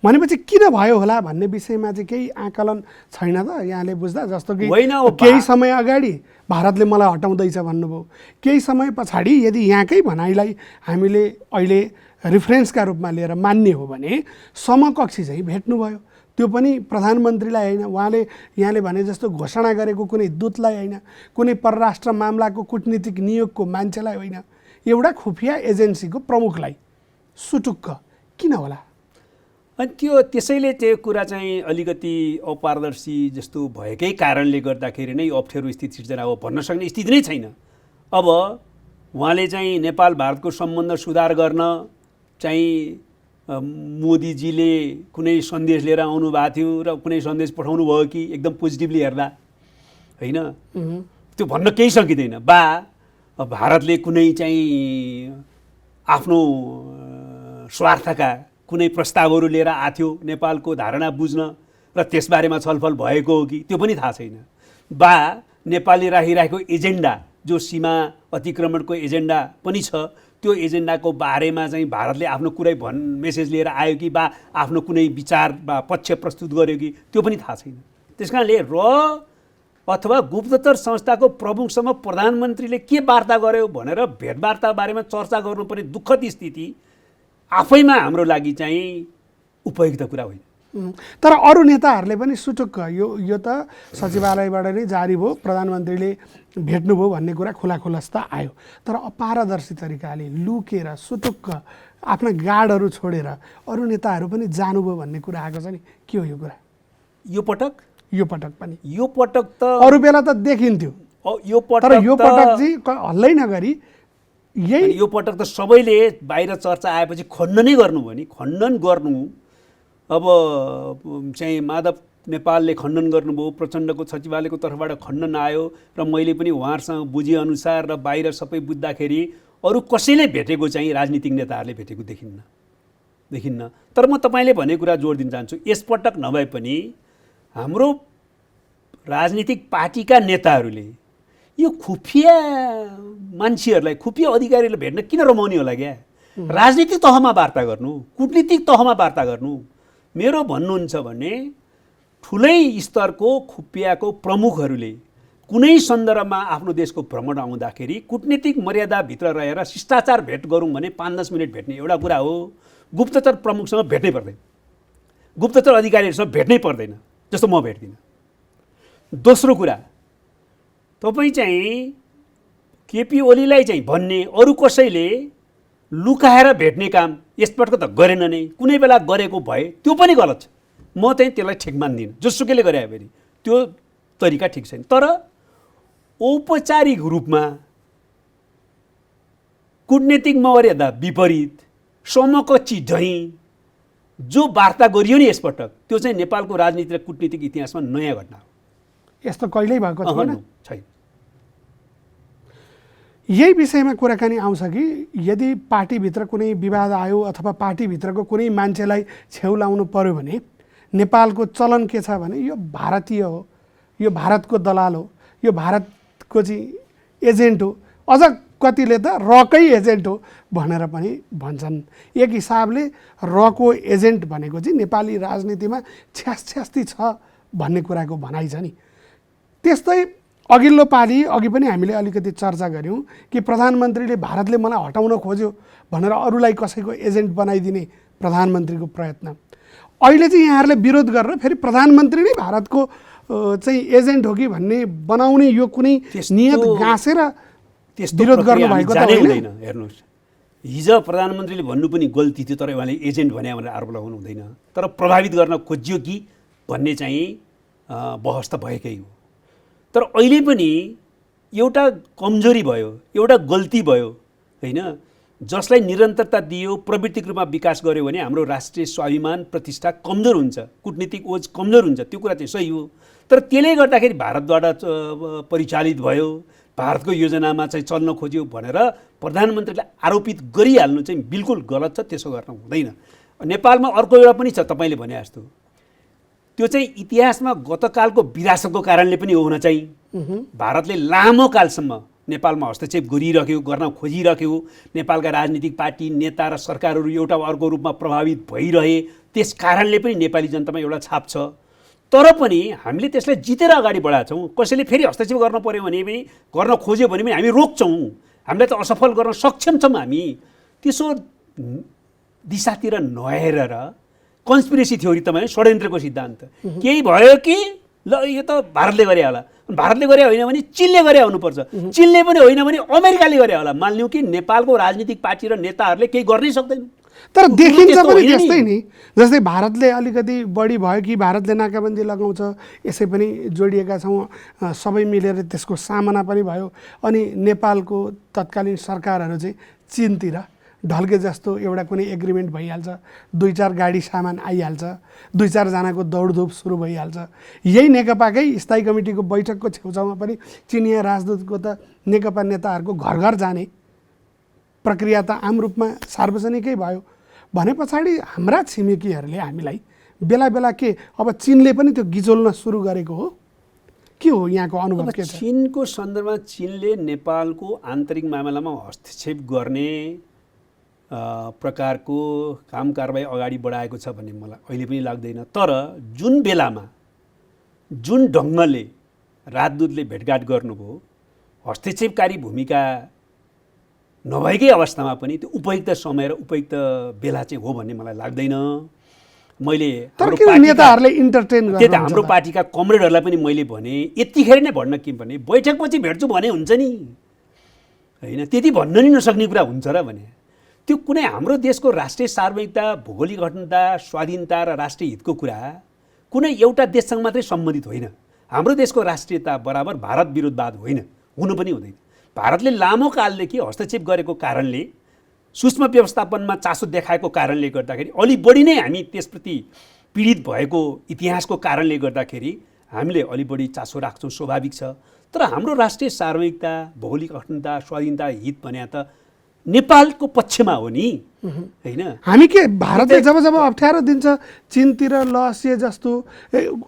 भनेपछि किन भयो होला भन्ने विषयमा चाहिँ केही आकलन छैन त यहाँले बुझ्दा? जस्तो कि होइन, केही समय अगाडि भारतले मलाई हटाउँदैछ भन्नुभयो, केही समय पछाडि यदि यहाँकै भनाइलाई हामीले अहिले रिफरेन्सका रूपमा लिएर मान्ने हो भने समकक्षी चाहिँ भेट्नुभयो। त्यो पनि प्रधानमन्त्रीलाई होइन, उहाँले यहाँले भने जस्तो घोषणा गरेको कुनै दूतलाई होइन, कुनै परराष्ट्र मामलाको कूटनीतिक नियोगको मान्छेलाई होइन, एउटा खुफिया एजेन्सीको प्रमुखलाई सुटुक्क किन होला? अनि त्यो त्यसैले त्यो कुरा चाहिँ अलिकति अपारदर्शी जस्तो भएकै कारणले गर्दाखेरि नै अप्ठ्यारो स्थिति सिर्जना हो भन्न सक्ने स्थिति नै छैन। अब उहाँले चाहिँ नेपाल भारतको सम्बन्ध सुधार गर्न चाहिँ मोदीजीले कुनै सन्देश लिएर आउनु भएको थियो र कुनै सन्देश पठाउनु भयो कि एकदम पोजिटिभली हेर्दा होइन, त्यो भन्न केही सकिँदैन। बा भारतले कुनै चाहिँ आफ्नो स्वार्थका कुनै प्रस्तावहरू लिएर आथ्यो नेपालको धारणा बुझ्न र त्यसबारेमा छलफल भएको हो कि त्यो पनि थाहा छैन। बा नेपालले राखिरहेको एजेन्डा जो सीमा अतिक्रमणको एजेन्डा पनि छ, त्यो एजेन्डाको बारेमा चाहिँ भारतले आफ्नो कुरै मेसेज लिएर आयो कि बा आफ्नो कुनै विचार वा पक्ष प्रस्तुत गर्यो कि त्यो पनि थाहा छैन। त्यस कारणले अथवा गुप्तचर संस्थाको प्रमुखसँग प्रधानमन्त्रीले के वार्ता गर्यो भनेर भेटवार्ता बारेमा चर्चा गर्नुपर्ने दुःखद स्थिति आफैमा हाम्रो लागि चाहिँ उपयुक्त कुरा होइन। तर अरू नेताहरूले पनि सुटुक्क यो त सचिवालयबाट नै जारी भयो, प्रधानमन्त्रीले भेट्नुभयो भन्ने कुरा खुलाखुलस्ता आयो। तर अपारदर्शी तरिकाले लुकेर सुटुक्क आफ्ना गार्डहरू छोडेर अरू नेताहरू पनि जानुभयो भन्ने कुरा आएको छ नि, के हो यो कुरा? यो पटक पनि यो पटक त अरू बेला त देखिन्थ्यो, यो तर यो पटक चाहिँ हल्लै नगरी यो पटक त सबैले बाहिर चर्चा आएपछि खण्डन नै गर्नुभयो नि। खण्डन गर्नु अब चाहिँ माधव नेपालले खण्डन गर्नुभयो, प्रचण्डको सचिवालयको तर्फबाट खण्डन आयो र मैले पनि उहाँहरूसँग बुझेअनुसार र बाहिर सबै बुझ्दाखेरि अरू कसैले भेटेको चाहिँ राजनीतिक नेताहरूले भेटेको देखिन्न। तर म तपाईँले भनेको कुरा जोड दिन चाहन्छु, यसपटक नभए पनि हाम्रो राजनीतिक पार्टीका नेताहरूले यो खुफिया मान्छेहरूलाई, खुफिया अधिकारीहरूलाई भेट्न किन रमाउने होला क्या? राजनीतिक तहमा वार्ता गर्नु, कूटनीतिक तहमा वार्ता गर्नु। मेरो भन्नुहुन्छ भने ठुलै स्तरको खुफियाको प्रमुखहरूले कुनै सन्दर्भमा आफ्नो देशको भ्रमण आउँदाखेरि कूटनीतिक मर्यादाभित्र रहेर शिष्टाचार भेट गरौँ भने 5-10 मिनट भेट्ने एउटा कुरा हो। गुप्तचर प्रमुखसँग भेट्नै पर्दैन, गुप्तचर अधिकारीहरूसँग भेट्नै पर्दैन जस्तो म भेट्दिनँ। दोस्रो कुरा, तपाईँ चाहिँ केपी ओलीलाई चाहिँ भन्ने अरू कसैले लुकाएर भेट्ने काम यसपटक त गरेन नै, कुनै बेला गरेको भए त्यो पनि गलत छ। म चाहिँ त्यसलाई ठिक मान्दिनँ, जोसुकैले गरे फेरि त्यो तरिका ठिक छैन। तर औपचारिक रूपमा कूटनीतिक मर्यादा विपरीत समकक्षी ढैँ जो वार्ता गरियो नि यसपटक, त्यो चाहिँ नेपालको राजनीति र कूटनीतिक इतिहासमा नयाँ घटना हो। यस्तो कहिल्यै भएको छैन। यही विषयमा कुराकानी आउँछ कि यदि पार्टीभित्र कुनै विवाद आयो अथवा पार्टीभित्रको कुनै मान्छेलाई छेउ लाउनु पर्यो भने नेपालको चलन के छ भने यो भारतीय हो, यो भारतको दलाल हो, यो भारतको चाहिँ एजेन्ट हो, अझ कतिले त रकै एजेन्ट हो भनेर पनि भन्छन्। एक हिसाबले रको एजेन्ट भनेको चाहिँ नेपाली राजनीतिमा छ्यास्ती छ भन्ने कुराको भनाइ छ नि। त्यस्तै अघिल्लो पालि अघि पनि हामीले अलिकति चर्चा गऱ्यौँ कि प्रधानमन्त्रीले भारतले मलाई हटाउन खोज्यो भनेर अरूलाई कसैको एजेन्ट बनाइदिने प्रधानमन्त्रीको प्रयत्न। अहिले चाहिँ यहाँहरूले विरोध गरेर फेरि प्रधानमन्त्री नै भारतको चाहिँ एजेन्ट हो कि भन्ने बनाउने यो कुनै नियत गाँसेर विरोध गर्नुभएको त होइन। हेर्नुहोस्, हिजो प्रधानमन्त्रीले भन्नु पनि गल्ती थियो, तर उहाँले एजेन्ट भने भनेर आरोप लगाउनु हुँदैन। तर प्रभावित गर्न खोजियो कि भन्ने चाहिँ बहस त भएकै हो। तर अहिले पनि एउटा कमजोरी भयो, एउटा गल्ती भयो होइन, जसलाई निरन्तरता दियो, प्रवृत्तिक रूपमा विकास गर्यो भने हाम्रो राष्ट्रिय स्वाभिमान प्रतिष्ठा कमजोर हुन्छ, कूटनीतिक ओज कमजोर हुन्छ। त्यो कुरा चाहिँ सही हो। तर त्यसले गर्दाखेरि भारतबाट परिचालित भयो, भारतको योजनामा चाहिँ चल्न खोज्यो भनेर प्रधानमन्त्रीलाई आरोपित गरिहाल्नु चाहिँ बिल्कुल गलत छ। त्यसो गर्न हुँदैन। नेपालमा अर्को एउटा पनि छ तपाईँले भने जस्तो, त्यो चाहिँ इतिहासमा गतकालको विरासतको कारणले पनि हो हुन चाहिँ। भारतले लामो कालसम्म नेपालमा हस्तक्षेप गरिरह्यो, गर्न खोजिरह्यो। नेपालका राजनीतिक पार्टी, नेता र सरकारहरू एउटा अर्को रूपमा प्रभावित भइरहे। त्यस कारणले पनि नेपाली जनतामा एउटा छाप छ। तर पनि हामीले त्यसलाई जितेर अगाडि बढाएका छौँ। कसैले फेरि हस्तक्षेप गर्न पर्यो भने पनि, गर्न खोज्यो भने पनि हामी रोक्छौँ। हामीलाई त असफल गर्न सक्षम छौँ हामी। त्यसो दिशातिर नहेरेर कन्स्पिरेसी थ्योरी त भने षड्यन्त्रको सिद्धान्त केही भयो कि ल यो त भारतले गरे होला, भारतले गरे होइन भने चीनले गरे हुनुपर्छ, चीनले पनि होइन भने अमेरिकाले गरे होला। मानिलिउँ कि नेपालको राजनीतिक पार्टी र नेताहरूले केही गर्नै सक्दैन। तर देखिन्छ पनि त्यस्तै नि। जस्तै भारतले अलिकति बढी भयो कि भारतले नाकाबन्दी लगाउँछ, यसै पनि जोडिएका छौँ, सबै मिलेर त्यसको सामना पनि भयो। अनि नेपालको तत्कालीन सरकारहरू चाहिँ चीनतिर ढल्के जस्तो एउटा कुनै एग्रिमेन्ट भइहाल्छ, 2-4 गाडी सामान आइहाल्छ, 2-4 जनाको दौडधुप सुरु भइहाल्छ। यही नेकपाकै स्थायी कमिटीको बैठकको छेउछाउमा पनि चिनिया राजदूतको त नेकपा नेताहरूको घर घर जाने प्रक्रिया त आम रूपमा सार्वजनिकै भयो भने पछाडि हाम्रा छिमेकीहरूले हामीलाई बेला बेला के अब चीनले पनि त्यो गिचोल्न सुरु गरेको हो के हो? यहाँको अनुभव के छ? चीनको सन्दर्भमा चीनले नेपालको आन्तरिक मामलामा हस्तक्षेप गर्ने प्रकारको काम कारबाही अगाडि बढाएको छ भन्ने मलाई अहिले पनि लाग्दैन। तर जुन बेलामा, जुन ढङ्गले राजदूतले भेटघाट गर्नुभयो, हस्तक्षेपकारी भूमिका नभएकै अवस्थामा पनि त्यो उपयुक्त समय र उपयुक्त बेला चाहिँ हो भन्ने मलाई लाग्दैन। मैले नेताहरूले इन्टरटेन त्यही त हाम्रो पार्टीका कमरेडहरूलाई पनि मैले भने, यतिखेर नै भन्न के भने, बैठकपछि भेट्छु भने हुन्छ नि होइन, त्यति भन्न नि नसक्ने कुरा हुन्छ र भने त्यो कुनै हाम्रो देशको राष्ट्रिय सार्वभौमिकता, भौगोलिक अखण्डता, स्वाधीनता र राष्ट्रिय हितको कुरा कुनै एउटा देशसँग मात्रै सम्बन्धित होइन। हाम्रो देशको राष्ट्रियता बराबर भारत विरोधवाद होइन, हुनु पनि हुँदैन। भारतले लामो कालदेखि हस्तक्षेप गरेको कारणले, सूक्ष्म व्यवस्थापनमा चासो देखाएको कारणले गर्दाखेरि, अलि बढी नै हामी त्यसप्रति पीडित भएको इतिहासको कारणले गर्दाखेरि हामीले अलि बढी चासो राख्छौँ, स्वाभाविक छ। तर हाम्रो राष्ट्रिय सार्वभौमिकता, भौगोलिक अखण्डता, स्वाधीनता, हित भने त नेपालको पक्षमा हो नि होइन। हामी के भारतले जब जब अप्ठ्यारो दिन्छ चीनतिर लसिए जस्तो,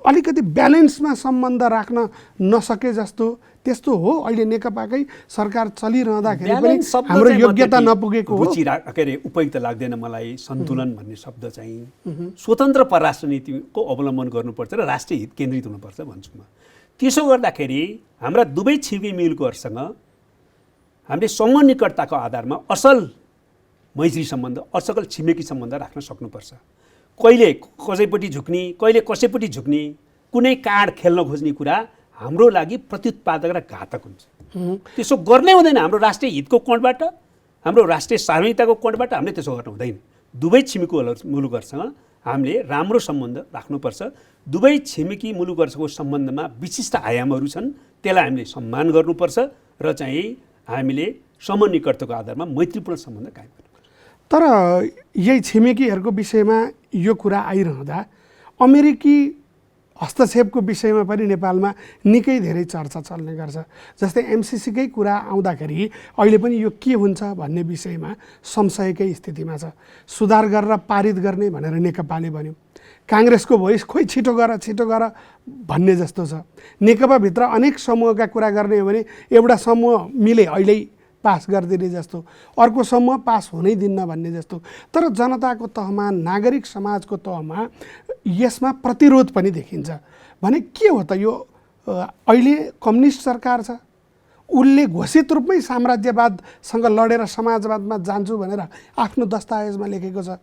अलिकति ब्यालेन्समा सम्बन्ध राख्न नसके जस्तो, त्यस्तो हो अहिले नेकपाकै सरकार चलिरहँदाखेरि पनि हाम्रो योग्यता नपुगेको हो। के अरे उपयुक्त लाग्दैन मलाई सन्तुलन भन्ने शब्द चाहिँ। स्वतन्त्र परराष्ट्र नीतिको अवलम्बन गर्नुपर्छ र राष्ट्रिय हित केन्द्रित हुनुपर्छ भन्छु म। त्यसो गर्दाखेरि हाम्रा दुवै छिमेकी मुलुकहरूसँग हामीले समनिकटताको आधारमा असल मैत्री सम्बन्ध, असल छिमेकी सम्बन्ध राख्न सक्नुपर्छ। कहिले कसैपट्टि झुक्ने, कहिले कसैपट्टि झुक्ने, कुनै कार्ड खेल्न खोज्ने कुरा हाम्रो लागि प्रत्युत्पादक र घातक हुन्छ। त्यसो गर्नै हुँदैन। हाम्रो राष्ट्रिय हितको कोणबाट, हाम्रो राष्ट्रिय सार्वभौमिकताको कोणबाट हामीले त्यसो गर्न हुँदैन। दुवै छिमेकी मुलुकहरूसँग हामीले राम्रो सम्बन्ध राख्नुपर्छ। दुवै छिमेकी मुलुकहरूको सम्बन्धमा विशिष्ट आयामहरू छन्, त्यसलाई हामीले सम्मान गर्नुपर्छ र चाहिँ हामीले समनिकटताको आधारमा मैत्रीपूर्ण सम्बन्ध कायम गर्नुपर्छ। तर यही छिमेकीहरूको विषयमा यो कुरा आइरहँदा अमेरिकी हस्तक्षेपको विषयमा पनि नेपालमा निकै धेरै चर्चा चल्ने गर्छ। जस्तै एमसिसीकै कुरा आउँदाखेरि अहिले पनि यो के हुन्छ भन्ने विषयमा संशयकै स्थितिमा छ। सुधार गरेर पारित गर्ने भनेर नेकपाले भन्यो, काङ्ग्रेसको भोइस खोइ छिटो गर भन्ने जस्तो छ। नेकपाभित्र अनेक समूहका कुरा गर्ने हो भने एउटा समूह मिले अहिले पास गरिदिने जस्तो, अर्को समूह पास हुनै दिन्न भन्ने जस्तो। तर जनताको तहमा, नागरिक समाजको तहमा यसमा प्रतिरोध पनि देखिन्छ भने के हो त? यो अहिले कम्युनिस्ट सरकार छ, उसले घोषित रूपमै साम्राज्यवादसँग लडेर समाजवादमा जान्छु भनेर आफ्नो दस्तावेजमा लेखेको छ।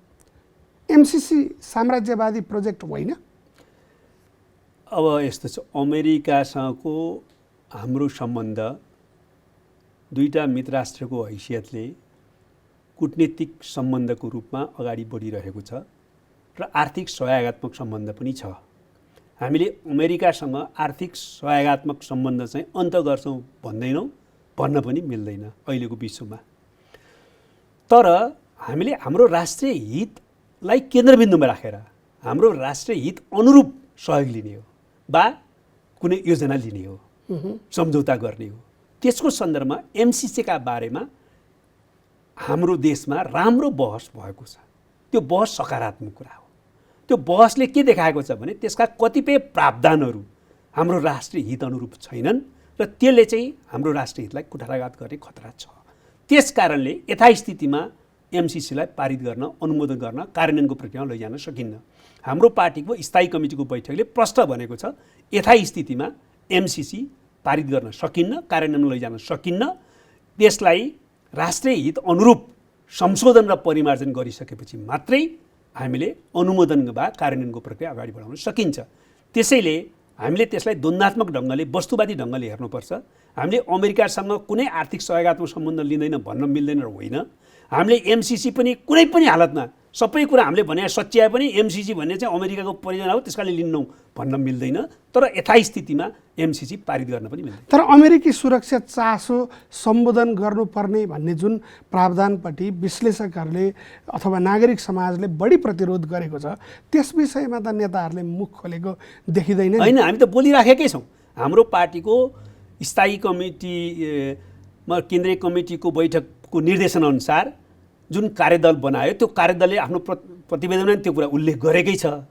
एमसिसी साम्राज्यवादी प्रोजेक्ट होइन? अब यस्तो छ, अमेरिकासँगको हाम्रो सम्बन्ध दुईटा मित्र राष्ट्रको हैसियतले कूटनीतिक सम्बन्धको रूपमा अगाडि बढिरहेको छ र आर्थिक सहयोगात्मक सम्बन्ध पनि छ। हामीले अमेरिकासँग आर्थिक सहयोगात्मक सम्बन्ध चाहिँ अन्त गर्छौँ भन्दैनौँ, भन्न पनि मिल्दैन अहिलेको विश्वमा। तर हामीले हाम्रो राष्ट्रिय हितलाई केन्द्रबिन्दुमा राखेर हाम्रो राष्ट्रिय हित अनुरूप सहयोग लिने हो वा कुनै योजना लिने हो, सम्झौता गर्ने हो। त्यसको सन्दर्भमा एमसिसीका बारेमा हाम्रो देशमा राम्रो बहस भएको छ। त्यो बहस सकारात्मक कुरा हो। त्यो बहसले के देखाएको छ भने त्यसका कतिपय प्रावधानहरू हाम्रो राष्ट्रिय हित अनुरूप छैनन् र त्यसले चाहिँ हाम्रो राष्ट्रिय हितलाई कुठाराघात गर्ने खतरा छ। त्यस कारणले यथास्थितिमा एमसिसीलाई पारित गर्न, अनुमोदन गर्न, कार्यान्वयनको प्रक्रियामा लैजान सकिन्न। हाम्रो पार्टीको स्थायी कमिटीको बैठकले प्रश्न भनेको छ यथास्थितिमा एमसिसी पारित गर्न सकिन्न, कार्यान्वयनमा लैजान सकिन्न। त्यसलाई राष्ट्रिय हित अनुरूप संशोधन र परिमार्जन गरिसकेपछि मात्रै हामीले अनुमोदन वा कार्यान्वयनको प्रक्रिया अगाडि बढाउन सकिन्छ। त्यसैले हामीले त्यसलाई द्वन्द्वात्मक ढङ्गले, वस्तुवादी ढङ्गले हेर्नुपर्छ। हामीले अमेरिकासँग कुनै आर्थिक सहयोगात्मक सम्बन्ध लिँदैन भन्न मिल्दैन होइन। हामीले एमसिसी पनि कुनै पनि हालतमा सबै कुरा हामीले भने सच्याए पनि एमसिसी भन्ने चाहिँ अमेरिकाको परियोजना हो, त्यसकारणले लिन्नौँ भन्न मिल्दैन। तर यथास्थितिमा एमसिसी पारित गर्न पनि मिल्दैन। तर अमेरिकी सुरक्षा चासो सम्बोधन गर्नुपर्ने भन्ने जुन प्रावधानपट्टि विश्लेषकहरूले अथवा नागरिक समाजले बढी प्रतिरोध गरेको छ, त्यस विषयमा त नेताहरूले मुख खोलेको देखिँदैन होइन। हामी त बोलिराखेकै छौँ। हाम्रो पार्टीको स्थायी कमिटीमा केन्द्रीय कमिटीको बैठकको निर्देशनअनुसार जुन कार्यदल बनायो त्यो कार्यदलले आफ्नो प्रतिवेदनमा त्यो कुरा उल्लेख गरेकै छ।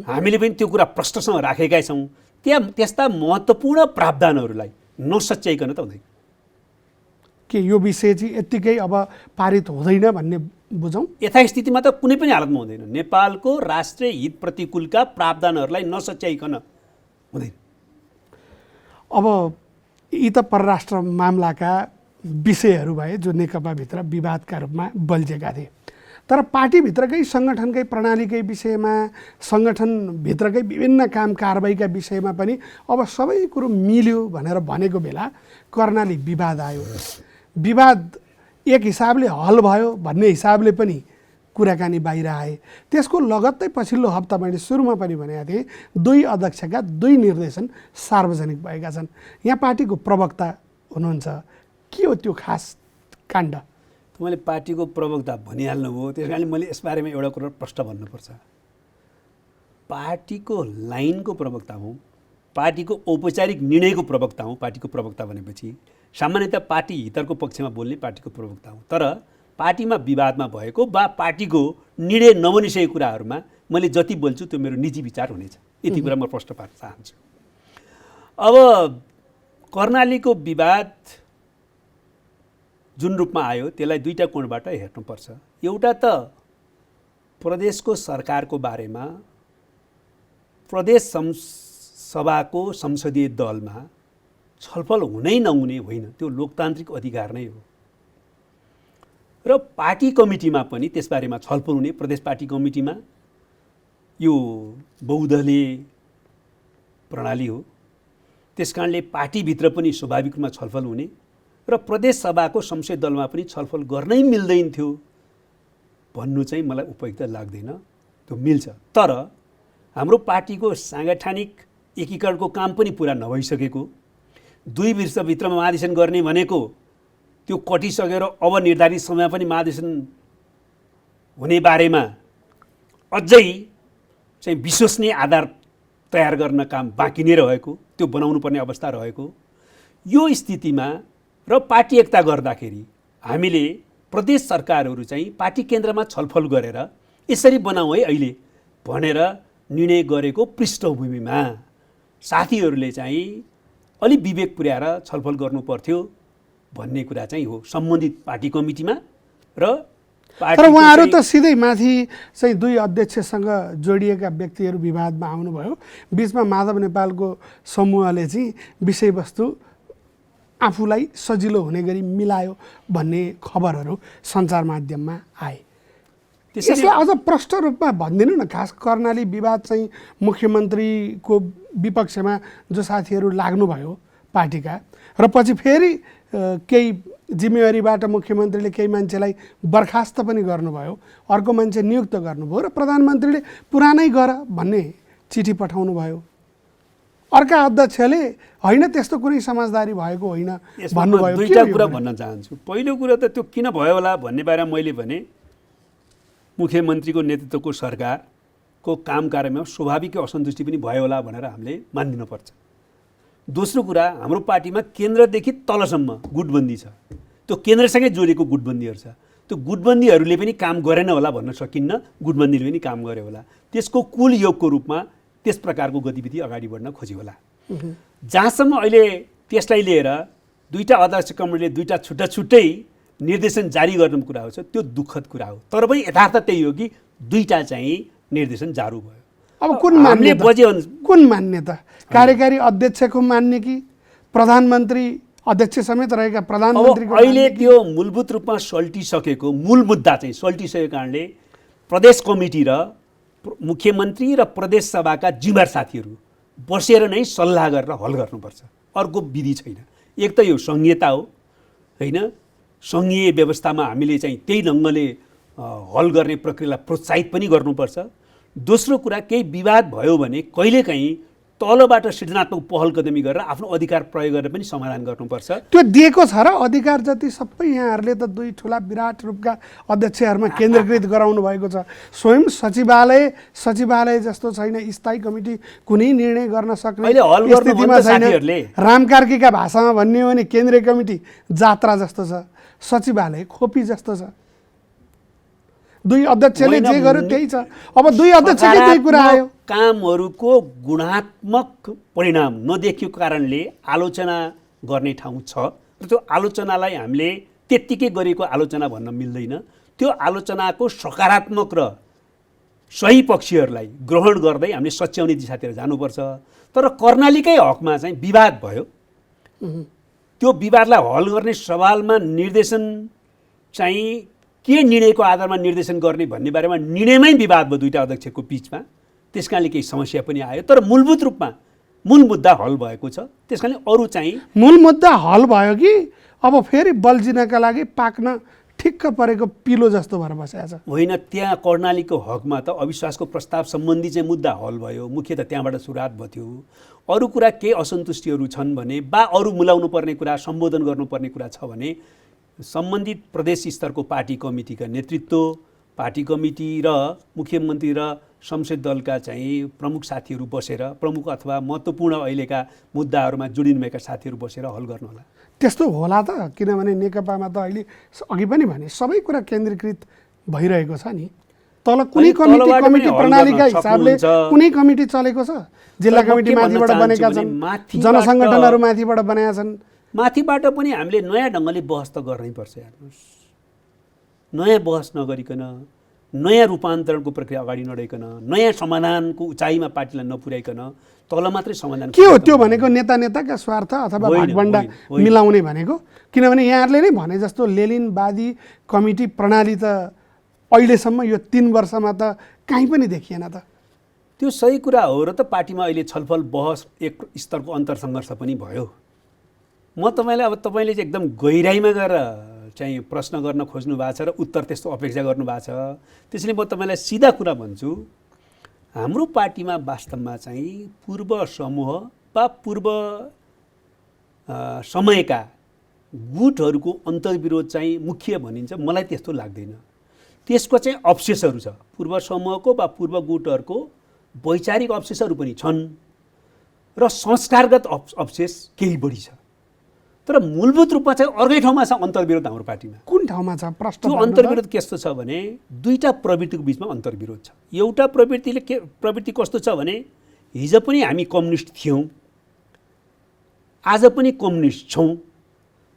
हामीले पनि त्यो कुरा प्रश्नसँग राखेका छौँ। त्यस्ता महत्त्वपूर्ण प्रावधानहरूलाई नसच्याइकन त हुँदैन कि यो विषय चाहिँ यत्तिकै अब पारित हुँदैन भन्ने बुझौँ। यथास्थितिमा त कुनै पनि हालतमा हुँदैन। नेपालको राष्ट्रिय हित प्रतिकूलका प्रावधानहरूलाई नसच्याइकन हुँदैन। अब यी त परराष्ट्र मामलाका विषयहरू भए जो नेकपाभित्र विवादका रूपमा बल्झेका थिए। तर पार्टीभित्रकै सङ्गठनकै प्रणालीकै विषयमा, सङ्गठनभित्रकै विभिन्न काम कारबाहीका विषयमा पनि अब सबै कुरो मिल्यो भनेर भनेको बेला कर्णाली विवाद आयो। विवाद एक हिसाबले हल भयो भन्ने हिसाबले पनि कुराकानी बाहिर आए। त्यसको लगत्तै पछिल्लो हप्ता मैले सुरुमा पनि भनेको थिएँ, दुई अध्यक्षका दुई निर्देशन सार्वजनिक भएका छन्। यहाँ पार्टीको प्रवक्ता हुनुहुन्छ, के हो त्यो खास काण्ड? मैले पार्टीको प्रवक्ता भनिहाल्नुभयो, त्यस कारणले मैले यसबारेमा एउटा कुरा प्रश्न भन्नुपर्छ। पार्टीको लाइनको प्रवक्ता हुँ, पार्टीको औपचारिक निर्णयको प्रवक्ता हुँ। पार्टीको प्रवक्ता भनेपछि सामान्यतः पार्टी हितको पक्षमा बोल्ने पार्टीको प्रवक्ता हुँ। तर पार्टीमा विवादमा भएको वा पार्टीको निर्णय नबनिसकेको कुराहरूमा मैले जति बोल्छु त्यो मेरो निजी विचार हुनेछ। यति कुरा म प्रश्न पार्न चाहन्छु। अब कर्णालीको विवाद जुन रूपमा आयो त्यसलाई दुईटा कोणबाट हेर्नुपर्छ। एउटा त प्रदेशको सरकारको बारेमा प्रदेश सभाको संसदीय दलमा छलफल हुनै नहुने होइन, त्यो लोकतान्त्रिक अधिकार नै हो। र पार्टी कमिटीमा पनि त्यसबारेमा छलफल हुने, प्रदेश पार्टी कमिटीमा यो बहुदलीय प्रणाली हो, त्यसकारणले पार्टीभित्र पनि स्वाभाविक रूपमा छलफल हुने र प्रदेश सभाको संसदीय दलमा पनि छलफल गर्नै मिल्दैन थियो भन्नु चाहिँ मलाई उपयुक्त लाग्दैन। त्यो मिल्छ। तर हाम्रो पार्टीको साङ्गठनिक एकीकरणको काम पनि पुरा नभइसकेको, 2 वर्षभित्रमा महाधिवेशन गर्ने भनेको त्यो कटिसकेर अब निर्धारित समयमा पनि महाधिवेशन हुने बारेमा अझै चाहिँ विश्वसनीय आधार तयार गर्न काम बाँकी नै रहेको, त्यो बनाउनु पर्ने अवस्था रहेको। यो स्थितिमा र पार्टी एकता गर्दाखेरि हामीले प्रदेश सरकारहरू चाहिँ पार्टी केन्द्रमा छलफल गरेर यसरी बनाऊ है अहिले भनेर निर्णय गरेको पृष्ठभूमिमा साथीहरूले चाहिँ अलि विवेक पुर्याएर छलफल गर्नु पर्थ्यो भन्ने कुरा चाहिँ हो सम्बन्धित पार्टी कमिटीमा र तर उहाँहरू त सिधै माथि चाहिँ दुई अध्यक्षसँग जोडिएका व्यक्तिहरू विवादमा आउनुभयो। बिचमा माधव नेपालको समूहले चाहिँ विषयवस्तु आफूलाई सजिलो हुने गरी मिलायो भन्ने खबरहरू सञ्चार माध्यममा आए। यसलाई अझ प्रष्ट रूपमा भनिदिनु न। खास कर्णाली विवाद चाहिँ मुख्यमन्त्रीको विपक्षमा जो साथीहरू लाग्नुभयो पार्टीका र पछि फेरि केही जिम्मेवारीबाट मुख्यमन्त्रीले केही मान्छेलाई बर्खास्त पनि गर्नुभयो, अर्को मान्छे नियुक्त गर्नुभयो र प्रधानमन्त्रीले पुरानै गर भन्ने चिठी पठाउनु भयो। अर्का अध्यक्षले होइन त्यस्तो कुनै समझदारी भएको होइन यसमा म भन्नुभयो। दुईटा कुरा भन्न चाहन्छु। पहिलो कुरा त त्यो किन भयो होला भन्ने बारेमा मैले भने मुख्यमन्त्रीको नेतृत्वको सरकारको काम कार्यमा स्वाभाविक असन्तुष्टि पनि भयो होला भनेर हामीले मानिदिनुपर्छ। दोस्रो कुरा, हाम्रो पार्टीमा केन्द्रदेखि तलसम्म गुटबन्दी छ। त्यो केन्द्रसँगै जोडिएको गुटबन्दीहरू छ। त्यो गुटबन्दीहरूले पनि काम गरेन होला भन्न सकिन्न, गुटबन्दीले पनि काम गर्यो होला। त्यसको कुल योगको रूपमा त्यस प्रकारको गतिविधि अगाडि बढ्न खोज्यो होला। जहाँसम्म अहिले त्यसलाई लिएर दुईटा अध्यक्ष कमिटीले दुईटा छुट्टा छुट्टै निर्देशन जारी गर्ने कुरा हो, त्यो दुःखद कुरा हो। तर पनि यथार्थ त्यही हो कि दुईटा चाहिँ निर्देशन जारी भयो। अब कुन हामीले कुन मान्ने त? कार्यकारी अध्यक्षको मान्ने कि प्रधानमन्त्री अध्यक्ष समेत रहेका प्रधानमन्त्रीको? अहिले त्यो मूलभूत रूपमा सल्टिसकेको मूल मुद्दा चाहिँ सल्टिसकेको कारणले प्रदेश कमिटी र मुख्यमन्त्री र प्रदेश सभाका जिम्मेवार साथीहरू बसेर नै सल्लाह गरेर हल गर्नुपर्छ। अर्को विधि छैन। एक त यो संहिता हो होइन, सङ्घीय व्यवस्थामा हामीले चाहिँ त्यही ढङ्गले हल गर्ने प्रक्रियालाई प्रोत्साहित पनि गर्नुपर्छ। दोस्रो कुरा, केही विवाद भयो भने कहिलेकाहीँ तलबाट सृजनात्मक पहल कदमी गरेर आफ्नो अधिकार प्रयोग गरेर पनि समाधान गर्नुपर्छ। त्यो दिएको छ र अधिकार जति सबै यहाँहरूले त दुई ठुला विराट रूपका अध्यक्षहरूमा केन्द्रीकृत गराउनु भएको छ। स्वयं सचिवालय जस्तो छैन, स्थायी कमिटी कुनै निर्णय गर्न सक्ने स्थितिमा छैन। राम कार्कीका भाषामा भन्ने हो भने केन्द्रीय कमिटी जात्रा जस्तो छ, सचिवालय खोपी जस्तो छ। दुई अध्यक्षले जे गर्यो त्यही छ। अब दुई अध्यक्षकै त्यही कुरा आयो। कामहरूको गुणात्मक परिणाम नदेखिएको कारणले आलोचना गर्ने ठाउँ छ र त्यो आलोचनालाई हामीले त्यत्तिकै गरेको आलोचना भन्न मिल्दैन। त्यो आलोचनाको सकारात्मक र सही पक्षहरूलाई ग्रहण गर्दै हामीले सच्याउने दिशातिर जानुपर्छ। तर कर्णालीकै हकमा चाहिँ विवाद भयो। त्यो विवादलाई हल गर्ने सवालमा निर्देशन चाहिँ के निर्णयको आधारमा निर्देशन गर्ने भन्ने बारेमा निर्णयमै विवाद भयो दुईटा अध्यक्षको बिचमा। त्यस कारणले केही समस्या पनि आयो। तर मूलभूत रूपमा मूल मुद्दा हल भएको छ। त्यस कारणले अरू चाहिँ मूल मुद्दा हल भयो कि अब फेरि बल्झिनका लागि पाक्न ठिक्क परेको पिलो जस्तो भएर बसेको छ? होइन, त्यहाँ कर्णालीको हकमा त अविश्वासको प्रस्ताव सम्बन्धी चाहिँ मुद्दा हल भयो। मुख्य त त्यहाँबाट सुरुवात भयो। अरू कुरा केही असन्तुष्टिहरू छन् भने वा अरू मिलाउनु पर्ने कुरा, सम्बोधन गर्नुपर्ने कुरा छ भने सम्बन्धित प्रदेश स्तरको पार्टी कमिटीका नेतृत्व, पार्टी कमिटी र मुख्यमन्त्री र संसद दलका चाहिँ प्रमुख साथीहरू बसेर, प्रमुख अथवा महत्त्वपूर्ण अहिलेका मुद्दाहरूमा जोडिनुभएका साथीहरू बसेर हल गर्नु होला। त्यस्तो होला त? किनभने नेकपामा त अहिले अघि पनि भने सबै कुरा केन्द्रीकृत भइरहेको छ नि। तल कुनै कमिटी प्रणालीका हिसाबले कुनै कमिटी चलेको छ? जिल्ला कमिटी माथिबाट बनेका छन्, जनसङ्गठनहरू माथिबाट बनाएका छन्। माथिबाट पनि हामीले नयाँ ढङ्गले बहस त गर्नै पर्छ। हेर्नुहोस्, नयाँ बहस नगरिकन, नयाँ रूपान्तरणको प्रक्रिया अगाडि नढाइकन, नयाँ समाधानको उचाइमा पार्टीलाई नपुर्याइकन तल मात्रै समाधान के हो? त्यो भनेको नेताका स्वार्थ अथवा भागभण्डा मिलाउने भनेको? किनभने यहाँहरूले नै भने जस्तो लेलिनवादी कमिटी प्रणाली त अहिलेसम्म यो 3 वर्षमा त कहीँ पनि देखिएन त। त्यो सही कुरा हो र त पार्टीमा अहिले छलफल बहस एक स्तरको अन्तरसङ्घर्ष पनि भयो। म तपाईँलाई अब तपाईँले चाहिँ एकदम गहिराइमा गएर चाहिँ प्रश्न गर्न खोज्नु भएको छ र उत्तर त्यस्तो अपेक्षा गर्नु भएको छ। त्यसैले म तपाईँलाई सिधा कुरा भन्छु, हाम्रो पार्टीमा वास्तवमा चाहिँ पूर्व समूह वा पूर्व समयका गुटहरूको अन्तर्विरोध चाहिँ मुख्य भनिन्छ, मलाई त्यस्तो लाग्दैन। त्यसको चाहिँ अवशेषहरू छ। पूर्व समूहको वा पूर्व गुटहरूको वैचारिक अवशेषहरू पनि छन् र संस्कारगत अवशेष केही बढी छ। तर मूलभूत रूपमा चाहिँ अर्कै ठाउँमा छ अन्तर्विरोध हाम्रो पार्टीमा। कुन ठाउँमा छ? त्यो अन्तर्विरोध कस्तो छ भने दुईटा प्रवृत्तिको बिचमा अन्तर्विरोध छ। एउटा प्रवृत्ति कस्तो छ भने हिजो पनि हामी कम्युनिस्ट थियौँ, आज पनि कम्युनिस्ट छौँ।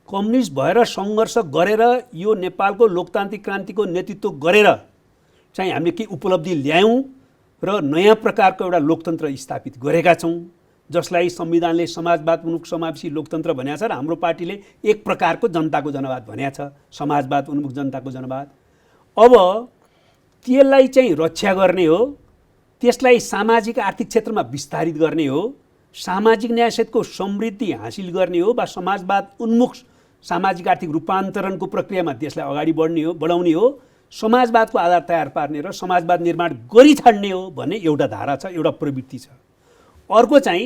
कम्युनिस्ट भएर सङ्घर्ष गरेर यो नेपालको लोकतान्त्रिक क्रान्तिको नेतृत्व गरेर चाहिँ हामीले केही उपलब्धि ल्यायौँ र नयाँ प्रकारको एउटा लोकतन्त्र स्थापित गरेका छौँ, जसलाई संविधानले समाजवाद उन्मुख समावेशी लोकतन्त्र भनेको छ र हाम्रो पार्टीले एक प्रकारको जनताको जनवाद भनेको छ, समाजवाद उन्मुख जनताको जनवाद। अब त्यसलाई चाहिँ रक्षा गर्ने हो, त्यसलाई सामाजिक आर्थिक क्षेत्रमा विस्तारित गर्ने हो, सामाजिक न्यायको समृद्धि हासिल गर्ने हो वा समाजवाद उन्मुख सामाजिक आर्थिक रूपान्तरणको प्रक्रियामा देशलाई अगाडि बढाउने हो, समाजवादको आधार तयार पार्ने र समाजवाद निर्माण गरी छाड्ने हो भन्ने एउटा धारा छ, एउटा प्रवृत्ति छ। अर्को चाहिँ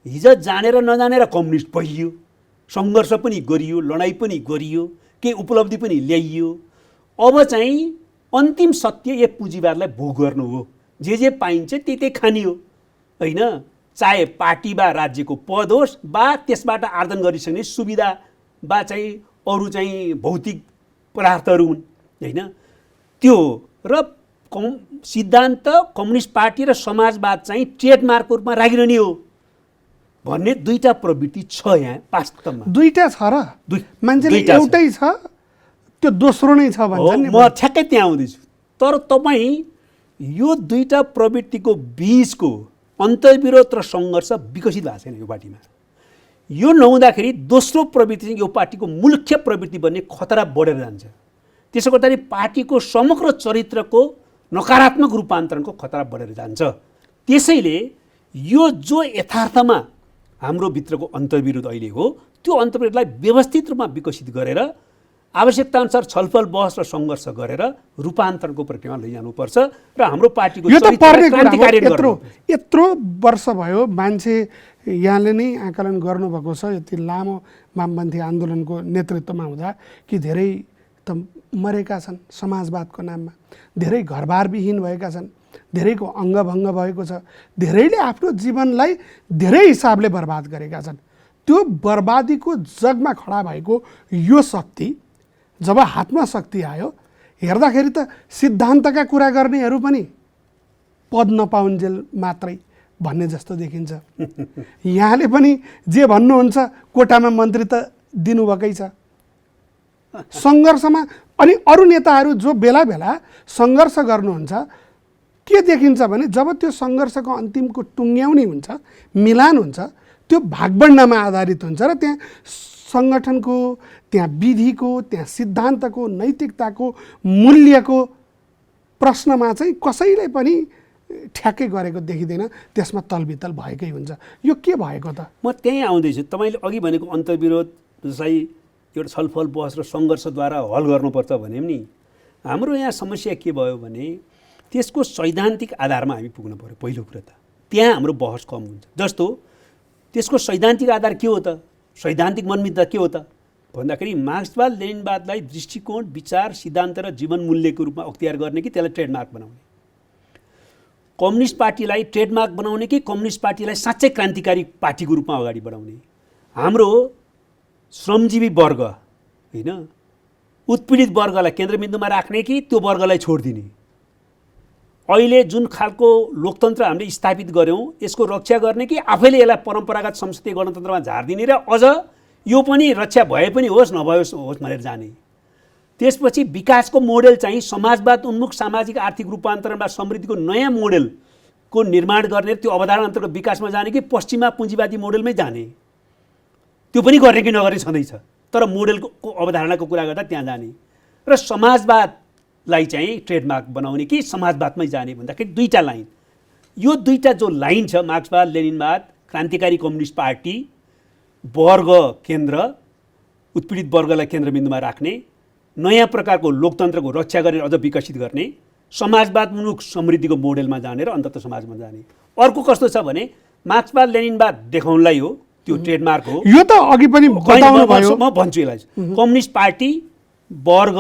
हिजो जानेर नजानेर कम्युनिस्ट भइयो, सङ्घर्ष पनि गरियो, लडाइँ पनि गरियो, केही उपलब्धि पनि ल्याइयो। अब चाहिँ अन्तिम सत्य एक पुँजीवादलाई भोग गर्नु हो, जे पाइन्छ त्यही खाने हो होइन। चाहे पार्टी वा राज्यको पद होस् वा त्यसबाट आर्जन गरिसक्ने सुविधा वा चाहिँ अरू चाहिँ भौतिक पदार्थहरू हुन् होइन। त्यो र सिद्धान्त कम्युनिस्ट पार्टी र समाजवाद चाहिँ ट्रेडमार्कको रूपमा राखिरहने हो भन्ने दुईटा प्रवृत्ति छ यहाँ वास्तवमा। दुईटा छ र मान्छेले एउटै छ त्यो दोस्रो नै छ भन्छ नि। म ठ्याक्कै त्यहाँ आउँदैछु। तर तपाईँ यो दुईटा प्रवृत्तिको बीचको अन्तर्विरोध र सङ्घर्ष विकसित भएको छैन यो पार्टीमा। यो नहुँदाखेरि दोस्रो प्रवृत्ति चाहिँ यो पार्टीको मुख्य प्रवृत्ति बन्ने खतरा बढेर जान्छ। त्यसो गर्दाखेरि पार्टीको समग्र चरित्रको नकारात्मक रूपान्तरणको खतरा बढेर जान्छ। त्यसैले यो जो यथार्थमा हाम्रो भित्रको अन्तर्विरोध अहिले हो, त्यो अन्तर्विरोधलाई व्यवस्थित रूपमा विकसित गरेर आवश्यकताअनुसार छलफल बहस र सङ्घर्ष गरेर रूपान्तरणको प्रक्रियामा लैजानुपर्छ र हाम्रो पार्टीको यो त पर्ने कुरा हो। यत्रो वर्ष भयो मान्छे यहाँले नै आकलन गर्नुभएको छ। यति लामो वामपन्थी आन्दोलनको नेतृत्वमा हुँदा कि धेरै त मरेका छन् समाजवादको नाममा, धेरै घरबारविहीन भएका छन्, धेरैको अङ्गभङ्ग भएको छ, धेरैले आफ्नो जीवनलाई धेरै हिसाबले बर्बाद गरेका छन्। त्यो बर्बादीको जगमा खडा भएको यो शक्ति जब हातमा शक्ति आयो, हेर्दाखेरि त सिद्धान्तका कुरा गर्नेहरू पनि पद नपाउन्जेल मात्रै भन्ने जस्तो देखिन्छ। यहाँले पनि जे भन्नुहुन्छ कोटामा मन्त्री त दिनुभएकै छ। सङ्घर्षमा अनि अरू नेताहरू जो बेला बेला सङ्घर्ष गर्नुहुन्छ, के देखिन्छ भने जब त्यो सङ्घर्षको अन्तिमको टुङ्ग्याउने हुन्छ, मिलान हुन्छ, त्यो भागबण्डामा आधारित हुन्छ र त्यहाँ सङ्गठनको, त्यहाँ विधिको, त्यहाँ सिद्धान्तको, नैतिकताको, मूल्यको प्रश्नमा चाहिँ कसैले पनि ठ्याक्कै गरेको देखिँदैन। त्यसमा तलबितल भएकै हुन्छ। यो के भएको त? म त्यहीँ आउँदैछु। तपाईँले अघि भनेको अन्तर्विरोध चाहिँ एउटा छलफल बहस र सङ्घर्षद्वारा हल गर्नुपर्छ भने नि, हाम्रो यहाँ समस्या के भयो भने त्यसको सैद्धान्तिक आधारमा हामी पुग्नु पऱ्यो। पहिलो कुरा त त्यहाँ हाम्रो बहस कम हुन्छ। जस्तो त्यसको सैद्धान्तिक आधार के हो त, सैद्धान्तिक मनमितता के हो त भन्दाखेरि मार्क्सवाद लेनिनवादलाई दृष्टिकोण, विचार, सिद्धान्त र जीवन मूल्यको रूपमा अख्तियार गर्ने कि त्यसलाई ट्रेडमार्क बनाउने, कम्युनिस्ट पार्टीलाई ट्रेडमार्क बनाउने कि कम्युनिस्ट पार्टीलाई साँच्चै क्रान्तिकारी पार्टीको रूपमा अगाडि बढाउने, हाम्रो श्रमजीवी वर्ग होइन उत्पीडित वर्गलाई केन्द्रबिन्दुमा राख्ने कि त्यो वर्गलाई छोडिदिने। अहिले जुन खालको लोकतन्त्र हामीले स्थापित गऱ्यौँ यसको रक्षा गर्ने कि आफैले यसलाई परम्परागत संसदीय गणतन्त्रमा झारिदिने र अझ यो पनि रक्षा भए पनि होस् नभयोस् होस् भनेर जाने। त्यसपछि विकासको मोडेल चाहिँ समाजवाद उन्मुख सामाजिक आर्थिक रूपान्तरण वा समृद्धिको नयाँ मोडेलको निर्माण गर्ने, त्यो अवधारणा अन्तर्गत विकासमा जाने कि पश्चिमा पुँजीवादी मोडेलमै जाने, त्यो पनि गर्ने कि नगर्ने छँदैछ। तर मोडेलको अवधारणाको कुरा गर्दा त्यहाँ जाने र समाजवादलाई चाहिँ ट्रेडमार्क बनाउने कि समाजवादमै जाने भन्दाखेरि दुईटा लाइन। यो दुईटा जो लाइन छ, मार्क्सवाद लेनिनवाद, क्रान्तिकारी कम्युनिस्ट पार्टी, वर्ग केन्द्र, उत्पीडित वर्गलाई केन्द्रबिन्दुमा राख्ने, नयाँ प्रकारको लोकतन्त्रको रक्षा गरेर अझ विकसित गर्ने, समाजवादमुख समृद्धिको मोडेलमा जाने र अन्तत समाजमा जाने। अर्को कस्तो छ भने मार्क्सवाद लेनिनवाद देखाउनलाई हो, त्यो ट्रेडमार्क हो। यो त अघि पनि बताउनु भयो। म भन्छु यसलाई, कम्युनिस्ट पार्टी, वर्ग,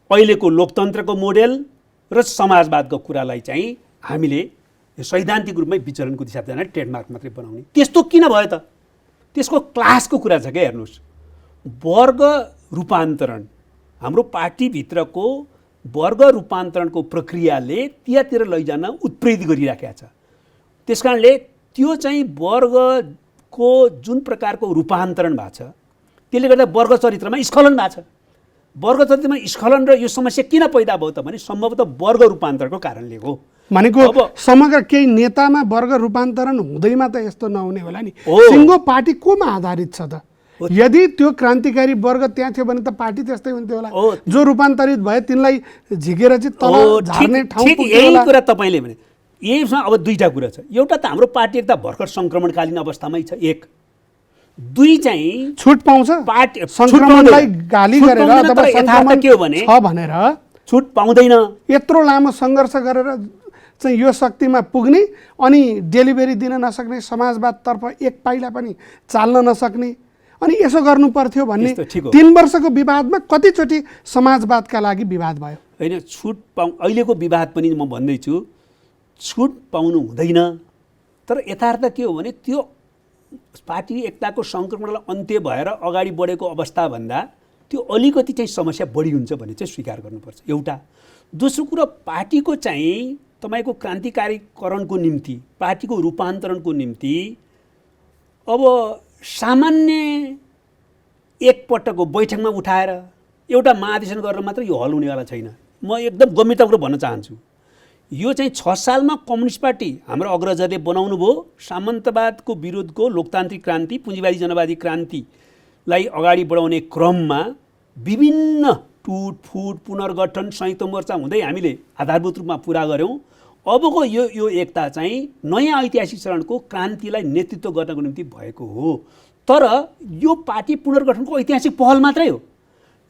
अहिलेको लोकतन्त्रको मोडेल र समाजवादको कुरालाई चाहिँ हामीले सैद्धान्तिक रूपमै विचरणको दिशामा जाने ट्रेडमार्क मात्रै बनाउने। त्यस्तो किन भयो त? त्यसको क्लासको कुरा छ क्या। हेर्नुहोस्, वर्ग रूपान्तरण, हाम्रो पार्टीभित्रको वर्ग रूपान्तरणको प्रक्रियाले त्यहाँतिर लैजान उत्प्रेरित गरिराखेको छ। त्यस कारणले त्यो चाहिँ वर्गको जुन प्रकारको रूपान्तरण भएको छ त्यसले गर्दा वर्ग चरित्रमा स्खलन भएको छ। वर्ग चरित्रमा स्खलन र यो समस्या किन पैदा भयो त भने सम्भवतः वर्ग रूपान्तरणको कारणले हो। भनेको समग्र केही नेतामा वर्ग रूपान्तरण हुँदैमा त यस्तो नहुने होला नि। सिङ्गो पार्टी कोमा आधारित छ त? यदि त्यो क्रान्तिकारी वर्ग त्यहाँ थियो भने त पार्टी त्यस्तै हुन्थ्यो होला। जो रूपान्तरित भए तिनलाई झिकेर चाहिँ तल झार्ने ठाउँ पुग्यो होला। यही कुरा तपाईँले भने यसमा अब दुईटा कुरा छ। एउटा त हाम्रो पार्टी एकदम भर्खर सङ्क्रमणकालीन अवस्थामै छ, एक। दुई चाहिँ छुट पाउँछ पार्टी सङ्क्रमणलाई गाली गरेर अथवा यथार्थ के हो भने छ भनेर छुट पाउँदैन। यत्रो लामो सङ्घर्ष गरेर चाहिँ यो शक्तिमा पुग्ने अनि डेलिभरी दिन नसक्ने, समाजवादतर्फ एक पाइला पनि चाल्न नसक्ने, अनि यसो गर्नु पर्थ्यो भन्ने 3 वर्षको विवादमा कतिचोटि समाजवादका लागि विवाद भयो। होइन, छुट अहिलेको विवाद पनि म भन्दैछु छुट पाउनु हुँदैन। तर यथार्थ के हो भने त्यो पार्टी एकताको सङ्क्रमणलाई अन्त्य भएर अगाडि बढेको अवस्थाभन्दा त्यो अलिकति चाहिँ समस्या बढी हुन्छ भन्ने चाहिँ स्वीकार गर्नुपर्छ एउटा। दोस्रो कुरो, पार्टीको चाहिँ तपाईँको क्रान्तिकारीकरणको निम्ति, पार्टीको रूपान्तरणको निम्ति अब सामान्य एकपटकको बैठकमा उठाएर एउटा महाधिवेशन गरेर मात्र यो हल हुनेवाला छैन। म एकदम गम्भीरतापूर्वक भन्न चाहन्छु, यो चाहिँ 6 सालमा कम्युनिस्ट पार्टी हाम्रो अग्रजहरूले बनाउनु भयो। सामन्तवादको विरुद्धको लोकतान्त्रिक क्रान्ति, पुँजीवादी जनवादी क्रान्तिलाई अगाडि बढाउने क्रममा विभिन्न टुटफुट, पुनर्गठन, संयुक्त मोर्चा हुँदै हामीले आधारभूत रूपमा पुरा गऱ्यौँ। अबको यो एकता चाहिँ नयाँ ऐतिहासिक चरणको क्रान्तिलाई नेतृत्व गर्नको निम्ति भएको हो। तर यो पार्टी पुनर्गठनको ऐतिहासिक पहल मात्रै हो।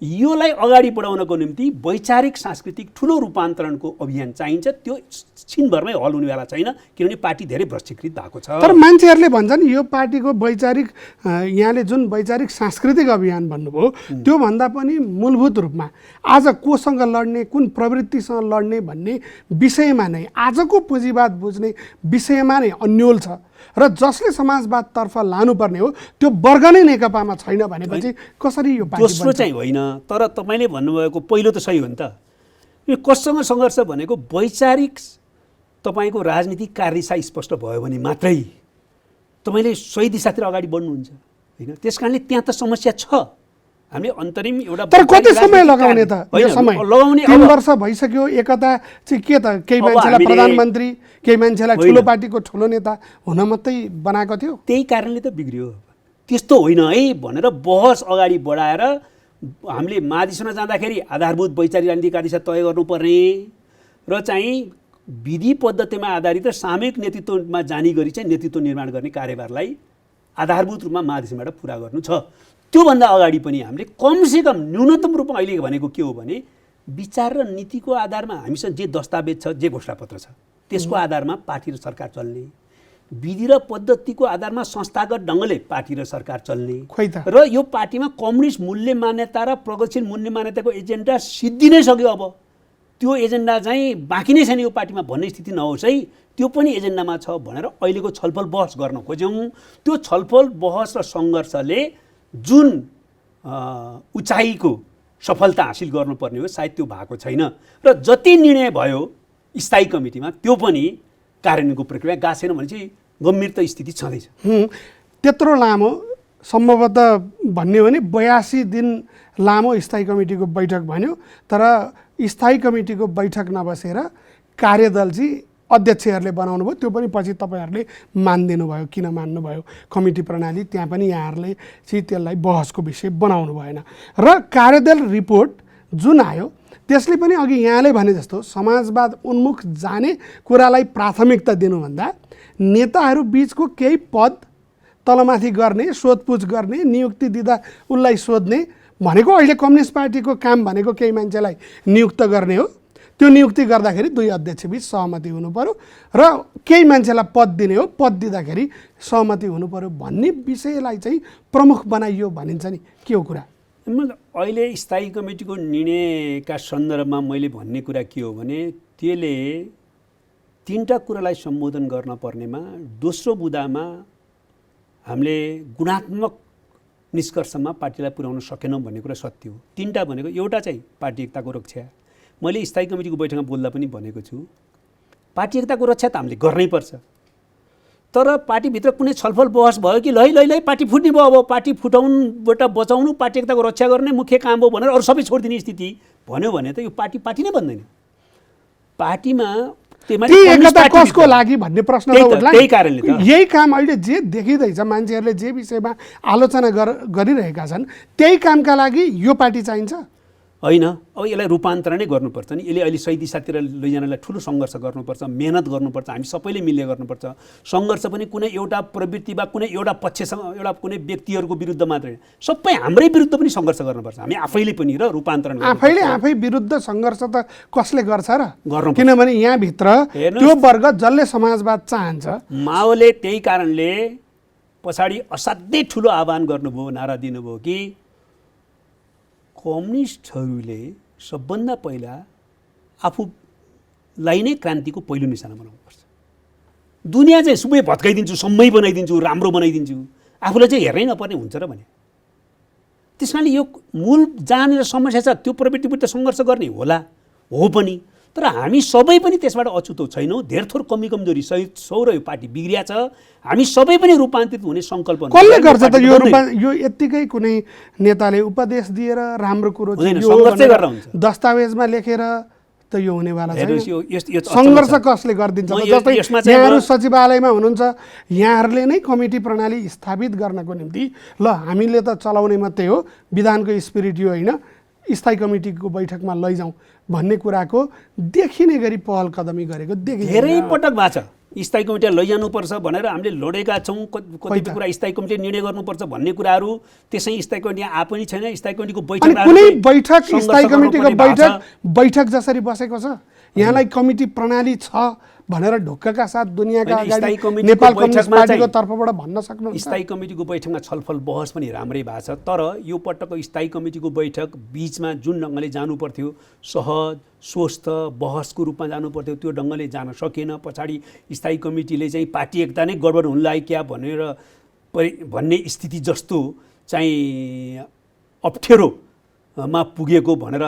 योलाई अगाडि बढाउनको निम्ति वैचारिक सांस्कृतिक ठुलो रूपान्तरणको अभियान चाहिन्छ। त्यो छिनभरमै हल हुनेवाला छैन, किनभने पार्टी धेरै भ्रष्टीकृत भएको छ। तर मान्छेहरूले भन्छन् यो पार्टीको वैचारिक, यहाँले जुन वैचारिक सांस्कृतिक अभियान भन्नुभयो त्योभन्दा पनि मूलभूत रूपमा आज कोसँग लड्ने, कुन प्रवृत्तिसँग लड्ने भन्ने विषयमा नै, आजको पुँजीवाद बुझ्ने विषयमा नै अन्योल छ र जसले समाजवादतर्फ लानुपर्ने हो त्यो वर्ग नै नेकपामा छैन भनेपछि कसरी यो पार्टी? दोस्रो चाहिँ होइन, तर तपाईँले भन्नुभएको पहिलो त सही हो नि त। यो कससँग सङ्घर्ष भनेको वैचारिक तपाईँको राजनीतिक कार्यदिशा स्पष्ट भयो भने मात्रै तपाईँले सही दिशातिर अगाडि बढ्नुहुन्छ होइन। त्यस कारणले त्यहाँ त समस्या छ। हामीले अन्तरिम एउटा, तर कति समय लगाउने त? यो समय लगाउने 3 वर्ष भइसक्यो। एकता चाहिँ के त? केही मान्छेलाई प्रधानमन्त्री, केही मान्छेलाई ठुलो पार्टीको ठुलो नेता हुन मात्रै बनाएको थियो। त्यही कारणले त बिग्रियो। त्यस्तो होइन है भनेर बहस अगाडि बढाएर हामीले महाधिवेशनमा जाँदाखेरि आधारभूत वैचारिक राजनीतिक कार्यदिशा तय गर्नुपर्ने र चाहिँ विधि पद्धतिमा आधारित र सामूहिक नेतृत्वमा जाने गरी चाहिँ नेतृत्व निर्माण गर्ने कार्यभारलाई आधारभूत रूपमा महाधिवेशनबाट पुरा गर्नु छ। त्योभन्दा अगाडि पनि हामीले कमसेकम न्यूनतम रूपमा अहिले भनेको के हो भने विचार र नीतिको आधारमा हामीसँग जे दस्तावेज छ, जे घोषणापत्र छ, त्यसको आधारमा पार्टी र सरकार चल्ने, विधि र पद्धतिको आधारमा संस्थागत ढङ्गले पार्टी र सरकार चल्ने र यो पार्टीमा कम्युनिस्ट मूल्य मान्यता र प्रगतिशील मूल्य मान्यताको एजेन्डा सिद्धि नै सक्यो। अब त्यो एजेन्डा चाहिँ बाँकी नै छैन यो पार्टीमा भन्ने स्थिति नहोस् है, त्यो पनि एजेन्डामा छ भनेर अहिलेको छलफल बहस गर्न खोज्यौँ। त्यो छलफल बहस र सङ्घर्षले जुन उचाइको सफलता हासिल गर्नुपर्ने हो सायद त्यो भएको छैन र जति निर्णय भयो स्थायी कमिटीमा त्यो पनि कार्यान्वयनको प्रक्रिया गएको छैन भने चाहिँ गम्भीर त स्थिति छँदैछ। त्यत्रो लामो, सम्भवतः भन्ने हो भने 82 दिन लामो स्थायी कमिटीको बैठक भन्यो। तर स्थायी कमिटीको बैठक नबसेर कार्यदल चाहिँ अध्यक्षहरूले बनाउनु भयो। त्यो पनि पछि तपाईँहरूले मानिदिनु भयो। किन मान्नुभयो? कमिटी प्रणाली त्यहाँ पनि यहाँहरूले चाहिँ त्यसलाई बहसको विषय बनाउनु भएन। र कार्यदल रिपोर्ट जुन आयो त्यसले पनि अघि यहाँले भने जस्तो समाजवाद उन्मुख जाने कुरालाई प्राथमिकता दिनुभन्दा नेताहरू बीचको केही पद तलमाथि गर्ने, सोधपुछ गर्ने, नियुक्ति दिँदा उसलाई सोध्ने भनेको अहिले कम्युनिस्ट पार्टीको काम भनेको केही मान्छेलाई नियुक्त गर्ने हो। त्यो नियुक्ति गर्दाखेरि 2 अध्यक्षबीच सहमति हुनु पर्यो र केही मान्छेलाई पद दिने हो, पद दिँदाखेरि सहमति हुनु पर्यो भन्ने विषयलाई चाहिँ प्रमुख बनाइयो भनिन्छ नि। के हो कुरा? अहिले स्थायी कमिटीको निर्णयका सन्दर्भमा मैले भन्ने कुरा के हो भने त्यसले 3टा कुरालाई सम्बोधन गर्न पर्नेमा दोस्रो बुँदामा हामीले गुणात्मक निष्कर्षमा पार्टीलाई पुर्याउन सकेनौँ भन्ने कुरा सत्य हो। 3टा भनेको एउटा चाहिँ पार्टी एकताको रक्षा। मैले स्थायी कमिटीको बैठकमा बोल्दा पनि भनेको छु, पार्टी एकताको रक्षा त हामीले गर्नैपर्छ। तर पार्टीभित्र कुनै छलफल बहस भयो कि लै पार्टी फुट्ने भयो, अब पार्टी फुटाउनुबाट बचाउनु, पार्टी एकताको रक्षा गर्ने मुख्य काम हो भनेर अरू सबै छोडिदिने स्थिति भन्यो भने त यो पार्टी नै बन्दैन। पार्टीमा एकता कसको लागि भन्ने प्रश्न उठ्ला। त्यही कारणले त यही काम अहिले जे देखिँदैछ, मान्छेहरूले जे विषयमा आलोचना गरिरहेका छन् त्यही कामका लागि यो पार्टी चाहिन्छ। होइन, अब यसलाई रूपान्तरणै गर्नुपर्छ नि। यसले अहिले सही दिशातिर लैजानलाई ठुलो सङ्घर्ष गर्नुपर्छ, मेहनत गर्नुपर्छ, हामी सबैले मिलेर गर्नुपर्छ। सङ्घर्ष पनि कुनै एउटा प्रवृत्ति वा कुनै एउटा पक्षसँग एउटा कुनै व्यक्तिहरूको विरुद्ध मात्रै, सबै हाम्रै विरुद्ध पनि सङ्घर्ष गर्नुपर्छ हामी आफैले पनि र रूपान्तरण आफै विरुद्ध सङ्घर्ष त कसले गर्छ र? गर्नु, किनभने यहाँभित्र त्यो वर्ग जसले समाजवाद चाहन्छ, माओले त्यही कारणले पछाडि असाध्यै ठुलो आह्वान गर्नुभयो, नारा दिनुभयो कि कम्युनिस्टहरूले सबभन्दा पहिला आफूलाई नै क्रान्तिको पहिलो निशाना बनाउनुपर्छ। दुनियाँ चाहिँ सबै भत्काइदिन्छु, सम्मै बनाइदिन्छु, राम्रो बनाइदिन्छु, आफूलाई चाहिँ हेर्नै नपर्ने हुन्छ र भने। त्यस कारणले यो मूल जहाँनिर समस्या छ त्यो प्रवृत्ति विरुद्ध सङ्घर्ष गर्ने होला, हो पनि, तर हामी सबै पनि त्यसबाट अछुतो छैनौँ। धेर थोर कमी कमजोरी सहित सौर यो पार्टी बिग्रिया छ, हामी सबै पनि रूपान्तरित हुने सङ्कल्प। कसले गर्छ त यो यत्तिकै कुनै नेताले उपदेश दिएर राम्रो कुरो दस्तावेजमा लेखेर त यो हुनेवाला छैन। सङ्घर्ष कसले गरिदिन्छ? जस्तै यहाँहरू सचिवालयमा हुनुहुन्छ, यहाँहरूले नै कमिटी प्रणाली स्थापित गर्नको निम्ति ल हामीले त चलाउने मात्रै हो, विधानको स्पिरिट यो होइन, स्थायी कमिटीको बैठकमा लैजाउँ भन्ने कुराको देखिने गरी पहल कदमी गरेको देखिन्छ। धेरै पटक भएको छ। स्थायी कमिटीलाई लैजानुपर्छ भनेर हामीले लडेका छौँ। कतिपय कुरा स्थायी कमिटीले निर्णय गर्नुपर्छ भन्ने कुराहरू त्यसै स्थायी कमिटी आ पनि छैन। स्थायी कमिटीको बैठक कुनै बैठक स्थायी कमिटीको बैठक जसरी बसेको छ, यहाँलाई कमिटी प्रणाली छ भनेर ढुक्कका साथ दुनियाँका अगाडि नेपाल कम्युनिस्ट पार्टीको तर्फबाट भन्न सक्नुहुन्छ। स्थायी कमिटीको बैठकमा छलफल बहस पनि राम्रै भएको छ, तर यो पटकको स्थायी कमिटीको बैठक बिचमा जुन ढङ्गले जानु पर्थ्यो, सहज स्वस्थ बहसको रूपमा जानु पर्थ्यो, त्यो ढङ्गले जान सकेन। पछाडि स्थायी कमिटीले चाहिँ पार्टी एकता नै गडबड हुन लाग्यो क्या भनेर भन्ने स्थिति जस्तो चाहिँ अप्ठ्यारोमा पुगेको भनेर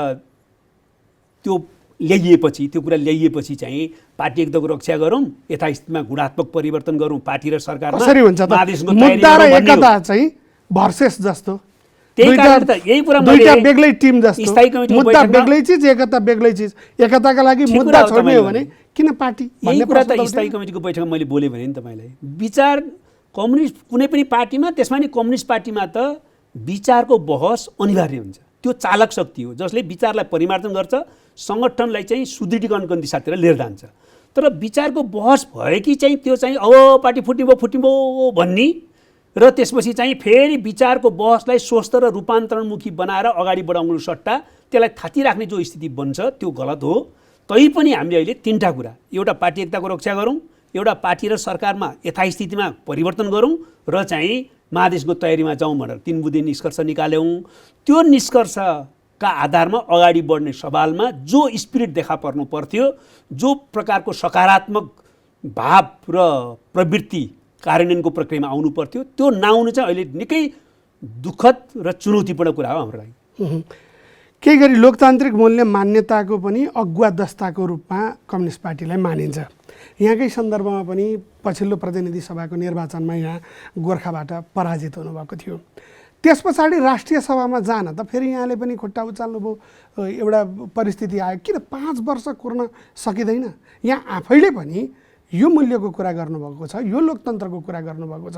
त्यो कुरा ल्याइएपछि चाहिँ पार्टी एकताको रक्षा गरौँ, यथास्थितिमा गुणात्मक परिवर्तन गरौँ, पार्टी र सरकारमा कसरी हुन्छ त? मुद्दा र एकता चाहिँ भर्सेस जस्तो, त्यही कारण त यही कुरा दुईटा बेग्लै टिम जस्तो, मुद्दा बेग्लै चिज, एकता बेग्लै चिज। एकताका लागि मुद्दा छोड्ने हो भने किन पार्टी? यही कुरा त स्थायी कमिटीको बैठकमा मैले बोलेँ भने नि तपाईँलाई, विचार कम्युनिस्ट कुनै पनि पार्टीमा, त्यसमा नि कम्युनिस्ट पार्टीमा त विचारको बहस अनिवार्य हुन्छ। त्यो चालक शक्ति हो जसले विचारलाई परिमार्जन गर्छ, सङ्गठनलाई चाहिँ सुदृढीकरणको दिशातिर लिएर जान्छ। तर विचारको बहस भयो कि चाहिँ त्यो चाहिँ अब पार्टी फुट्नुभयो भन्ने र त्यसपछि चाहिँ फेरि विचारको बहसलाई स्वस्थ र रूपान्तरणमुखी बनाएर अगाडि बढाउनु सट्टा त्यसलाई थातिराख्ने जो स्थिति बन्छ त्यो गलत हो। तैपनि हामीले अहिले तिनवटा कुरा, एउटा पार्टी एकताको रक्षा गरौँ, एउटा पार्टी र सरकारमा यथास्थितिमा परिवर्तन गरौँ र चाहिँ महादेशको तयारीमा जाउँ भनेर 3 बुँदे निष्कर्ष निकाल्यौँ। त्यो निष्कर्षका आधारमा अगाडि बढ्ने सवालमा जो स्पिरिट देखा पर्नु पर्थ्यो, जो प्रकारको सकारात्मक भाव र प्रवृत्ति कार्यान्वयनको प्रक्रियामा आउनु पर्थ्यो, त्यो नआउनु चाहिँ अहिले निकै दुःखद र चुनौतीपूर्ण कुरा हो हाम्रो लागि। केही गरी लोकतान्त्रिक मूल्य मान्यताको पनि अगुवा दस्ताको रूपमा कम्युनिस्ट पार्टीलाई मानिन्छ। यहाँकै सन्दर्भमा पनि पछिल्लो प्रतिनिधि सभाको निर्वाचनमा यहाँ गोर्खाबाट पराजित हुनुभएको थियो। त्यस पछाडि राष्ट्रिय सभामा जान त फेरि यहाँले पनि खुट्टा उचाल्नुभयो, एउटा परिस्थिति आयो। किन 5 वर्ष कुर्न सकिँदैन? यहाँ आफैले पनि यो मूल्यको कुरा गर्नुभएको छ, यो लोकतन्त्रको कुरा गर्नुभएको छ,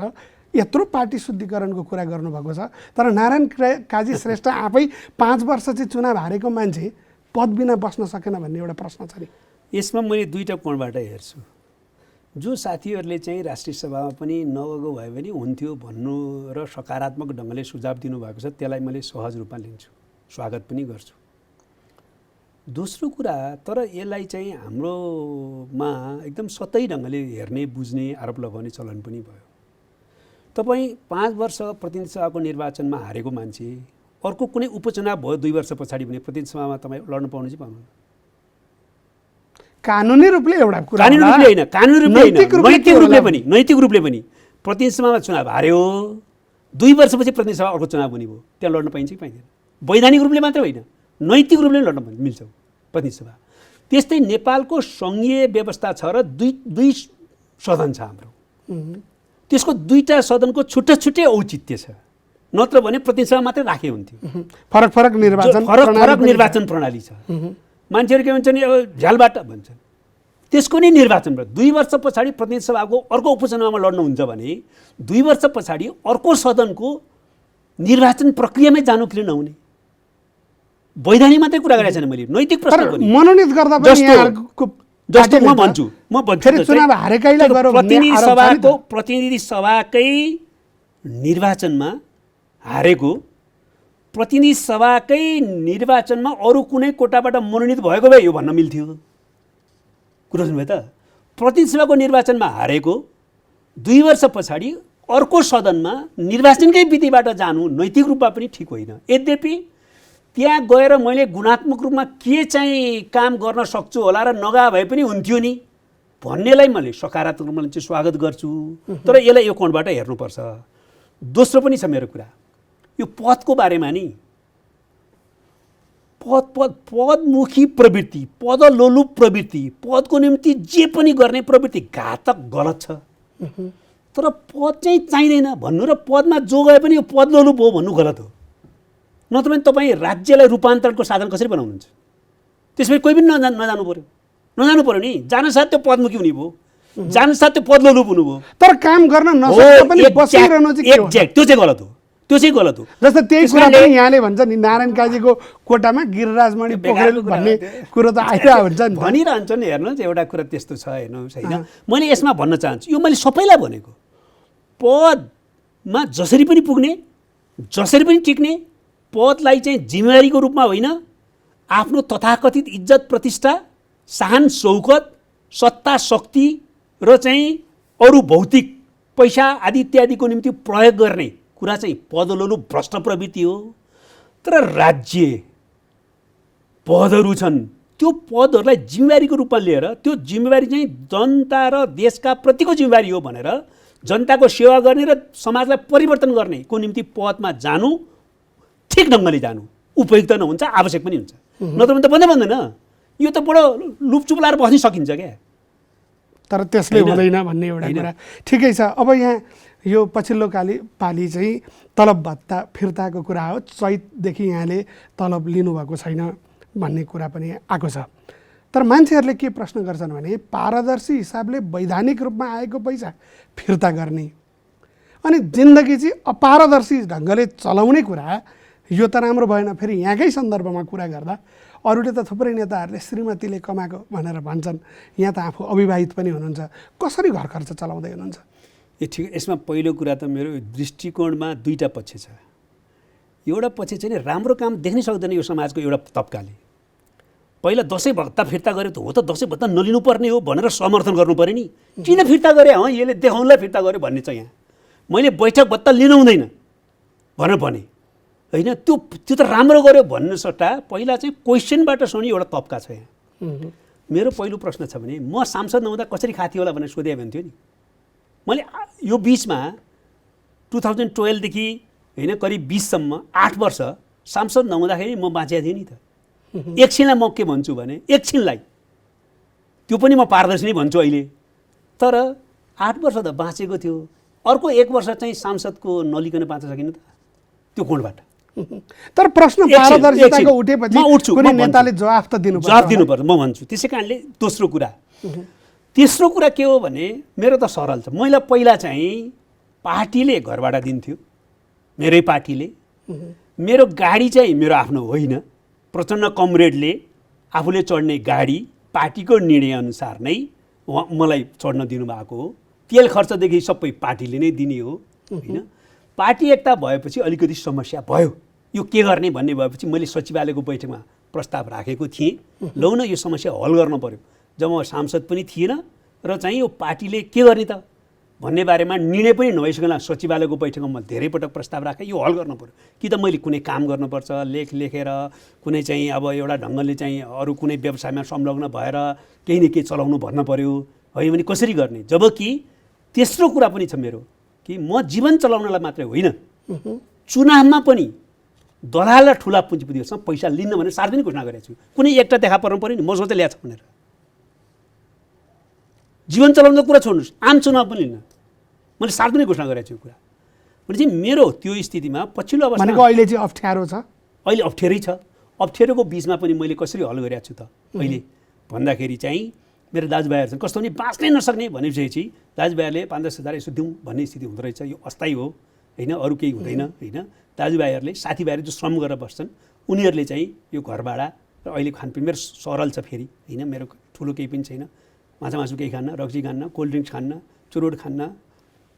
यत्रो पार्टी शुद्धिकरणको कुरा गर्नुभएको छ, तर नारायण काजी श्रेष्ठ आफै 5 वर्ष चाहिँ चुनाव हारेको मान्छे पद बिना बस्न सकेन भन्ने एउटा प्रश्न छ नि। यसमा मैले दुईवटा कोणबाट हेर्छु। जो साथीहरूले चाहिँ राष्ट्रिय सभामा पनि नगएको भए पनि हुन्थ्यो भन्नु र सकारात्मक ढङ्गले सुझाव दिनुभएको छ, त्यसलाई मैले सहज रूपमा लिन्छु, स्वागत पनि गर्छु। दोस्रो कुरा, तर यसलाई चाहिँ हाम्रोमा एकदम सतै ढङ्गले हेर्ने बुझ्ने आरोप लगाउने चलन पनि भयो। तपाईँ 5 वर्ष प्रतिनिधि सभाको निर्वाचनमा हारेको मान्छे अर्को कुनै उपचुनाव भयो 2 वर्ष पछाडि भने प्रतिनिधि सभामा तपाईँ लड्न पाउनु चाहिँ पाउनु? कानुनी रूपले एउटा कुरा, कानुनी रूपले होइन, कानुनी रूपले होइन, नैतिक रूपले पनि प्रतिनिधि सभामा चुनाव हार्यो, 2 वर्षपछि प्रतिनिधि सभा अर्को चुनाव हुने भयो, त्यहाँ लड्न पाइन्छ कि पाइँदैन? वैधानिक रूपले मात्रै होइन, नैतिक रूपले लड्न मिल्छ प्रतिनिधि सभा। त्यस्तै नेपालको सङ्घीय व्यवस्था छ र दुई सदन छ हाम्रो, त्यसको 2टा सदनको छुट्टै छुट्टै औचित्य छ, नत्र भने प्रतिनिधि सभा मात्रै राखे हुन्थ्यो। फरक निर्वाचन प्रणाली छ। मान्छेहरू के भन्छन्, अब झ्यालबाट भन्छन्, त्यसको नै निर्वाचन 2 वर्ष पछाडि प्रतिनिधि सभाको अर्को उपचुनावमा लड्नुहुन्छ भने 2 वर्ष पछाडि अर्को सदनको निर्वाचन प्रक्रियामै जानु किन नहुने? वैधानिक मात्रै कुरा गरेको छैन मैले, नैतिक प्रश्न तर पनि। मनोनित गर्दा पनि यहाँहरुको जस्तो म पार्टीले भन्छु फेरि चुनाव हारेकैलाई गर्यो भन्ने आरोप छ नि त। प्रतिनिधि सभाकै निर्वाचनमा हारेको, प्रतिनिधि सभाकै निर्वाचनमा अरू कुनै कोटाबाट मनोनित भएको भए यो भन्न मिल्थ्यो। कुरा सुन्नुभयो त? प्रतिनिधि सभाको निर्वाचनमा हारेको 2 वर्ष पछाडि अर्को सदनमा निर्वाचनकै विधिबाट जानु नैतिक रूपमा पनि ठिक होइन। यद्यपि त्यहाँ गएर मैले गुणात्मक रूपमा के चाहिँ काम गर्न सक्छु होला र नगा भए पनि हुन्थ्यो नि भन्नेलाई मैले सकारात्मक रूपमा चाहिँ स्वागत गर्छु। तर यसलाई यो कोणबाट हेर्नुपर्छ। दोस्रो पनि छ मेरो कुरा, यो पदको बारेमा नि, पदमुखी प्रवृत्ति, पदलोलुप प्रवृत्ति, पदको निम्ति जे पनि गर्ने प्रवृत्ति घातक गलत छ। तर पद चाहिँ चाहिँदैन भन्नु र पदमा जो गए पनि यो पदलोलुप हो भन्नु गलत हो। नत्र भने तपाईँ राज्यलाई रूपान्तरणको साधन कसरी बनाउनुहुन्छ? त्यसपछि कोही पनि नजानु पर्यो नि। जानसाथ त्यो पदमुखी हुने भयो, जानसाथ त्यो पदलोलुप हुनुभयो। तर काम गर्न नसक्दा पनि बसिरहनु चाहिँ के हो? एक्ज्याक्ट, त्यो चाहिँ गलत हो। जस्तो त्यही कुरा पनि यहाँले भन्छ नि, नारायण काजीको कोटामा गिरिराजमणि पोखरेल भन्ने कुरो त आइरहेको हुन्छ नि। भनिरहन्छन्। हेर्नुहोस् एउटा कुरा त्यस्तो छ, हेर्नुहोस् होइन, मैले यसमा भन्न चाहन्छु, यो मैले सबैलाई भनेको, पदमा जसरी पनि पुग्ने, जसरी पनि टिक्ने, पदलाई चाहिँ जिम्मेवारीको रूपमा होइन, आफ्नो तथाकथित इज्जत प्रतिष्ठा, शान शौकत, सत्ता शक्ति र चाहिँ अरू भौतिक पैसा आदि इत्यादिको निम्ति प्रयोग गर्ने कुरा चाहिँ पदलोलुप भ्रष्ट प्रवृत्ति हो। तर राज्य पदहरू छन्, त्यो पदहरूलाई जिम्मेवारीको रूपमा लिएर त्यो जिम्मेवारी चाहिँ जनता र देशका प्रतिको जिम्मेवारी हो भनेर जनताको सेवा गर्ने र समाजलाई परिवर्तन गर्नेको निम्ति पदमा जानु, ठिक ढङ्गले जानु उपयुक्त नहुन्छ, आवश्यक पनि हुन्छ। नत्र भने त बन्दैन। यो त बडो लुपचुप लाएर बस्न सकिन्छ क्या, तर त्यसले हुँदैन भन्ने एउटा कुरा ठिकै छ। अब यहाँ यो पछिल्लो पालि चाहिँ तलब भत्ता फिर्ताको कुरा हो। चैतदेखि यहाँले तलब लिनुभएको छैन भन्ने कुरा पनि आएको छ। तर मान्छेहरूले के प्रश्न गर्छन् भने पारदर्शी हिसाबले वैधानिक रूपमा आएको पैसा फिर्ता गर्ने अनि जिन्दगी चाहिँ अपारदर्शी ढङ्गले चलाउने कुरा, यो त राम्रो भएन। फेरि यहाँकै सन्दर्भमा कुरा गर्दा अरूले त थुप्रै नेताहरूले श्रीमतीले कमाएको भनेर भन्छन्, यहाँ त आफू अविवाहित पनि हुनुहुन्छ, कसरी घर खर्च चलाउँदै हुनुहुन्छ? ए ठिक, यसमा पहिलो कुरा त मेरो दृष्टिकोणमा दुईवटा पक्ष छ। एउटा पक्ष चाहिँ राम्रो काम देख्नै सक्दैन यो समाजको एउटा तबकाले। पहिला दसैँ भत्ता फिर्ता गरे त हो त दसैँ भत्ता नलिनुपर्ने हो भनेर समर्थन गर्नु पऱ्यो नि। किन फिर्ता गरे? यसले देखाउनलाई फिर्ता गऱ्यो भन्ने छ। यहाँ मैले बैठक भत्ता लिनु हुँदैन भनेर भने होइन, त्यो त राम्रो गर्यो भन्नु सट्टा पहिला चाहिँ क्वेसनबाट सुनि एउटा तबका छ। यहाँ मेरो पहिलो प्रश्न छ भने म सांसद नहुँदा कसरी खाथी होला भनेर सोधे भन्थ्यो नि। मैले यो बिचमा 2012 देखि होइन करिब 20सम्म 8 वर्ष सांसद नहुँदाखेरि म बाँचेको थिएँ नि त। एकछिनलाई म के भन्छु भने एकछिनलाई त्यो पनि म पारदर्शी नै भन्छु अहिले। तर 8 वर्ष त बाँचेको थियो, अर्को 1 वर्ष चाहिँ सांसदको नलिकन बाँच्न सकिन त त्यो कोणबाट। तर प्रश्न पारदर्शिताको उठेपछि कुनै नेताले जवाफ त दिनुपर्छ म भन्छु। त्यसै कारणले तेस्रो कुरा के हो भने मेरो त सरल छ। मैले पहिला चाहिँ पार्टीले घरबाट दिन्थ्यो, मेरै पार्टीले। मेरो गाडी चाहिँ मेरो आफ्नो होइन, प्रचण्ड कमरेडले आफूले चढ्ने गाडी पार्टीको निर्णयअनुसार नै मलाई चढ्न दिनुभएको हो। तेल खर्चदेखि सबै पार्टीले नै दिने हो होइन। पार्टी एकता भएपछि अलिकति समस्या भयो, यो के गर्ने भन्ने भएपछि मैले सचिवालयको बैठकमा प्रस्ताव राखेको थिएँ, लौ न यो समस्या हल गर्न पर्यो। जब म सांसद पनि थिएन र चाहिँ यो पार्टीले के गर्ने त भन्ने बारेमा निर्णय पनि नभइसकन सचिवालयको बैठकमा मैले धेरै पटक प्रस्ताव राखेँ, यो हल गर्न पर्यो। कि त मैले कुनै काम गर्नुपर्छ, लेखेर कुनै चाहिँ अब एउटा ढङ्गले चाहिँ अरू कुनै व्यवसायमा संलग्न भएर केही न केही चलाउनु भन्न पर्यो, होइन भने कसरी गर्ने। जबकि तेस्रो कुरा पनि छ मेरो कि म जीवन चलाउनलाई मात्रै होइन, चुनावमा पनि दलाल र ठुला पुँजीपतिहरूसँग पैसा लिन्न भनेर सार्वजनिक घोषणा गरेको छु। कुनै एकटा देखा पर्नु पऱ्यो नि मसँग चाहिँ ल्याएको छ भनेर। जीवन चलाउनुको कुरा छोड्नुहोस्, आम चुनाव पनि लिन्न, मैले सार्वजनिक घोषणा गरेको छु कुरा। भने चाहिँ मेरो त्यो स्थितिमा पछिल्लो अवस्था अहिले चाहिँ अप्ठ्यारो छ, अहिले अप्ठ्यारै छ। अप्ठ्यारोको बिचमा पनि मैले कसरी हल गरेको छु त अहिले भन्दाखेरि चाहिँ मेरो दाजुभाइहरू छन्, कस्तो भने बाँच्नै नसक्ने भनेपछि दाजुभाइहरूले 5-10 हजार यसो दिउँ भन्ने स्थिति हुँदो रहेछ। यो अस्थायी हो होइन, अरू केही हुँदैन होइन। दाजुभाइहरूले साथीभाइहरू जो श्रम गरेर बस्छन् उनीहरूले चाहिँ यो घरभाडा र अहिले खानपिन मेरो सरल छ फेरि होइन, मेरो ठुलो केही पनि छैन, माछा मासु केही खान्न, रक्सी खान्न, कोल्ड ड्रिङ्क्स खान्न, चुरोट खान्न,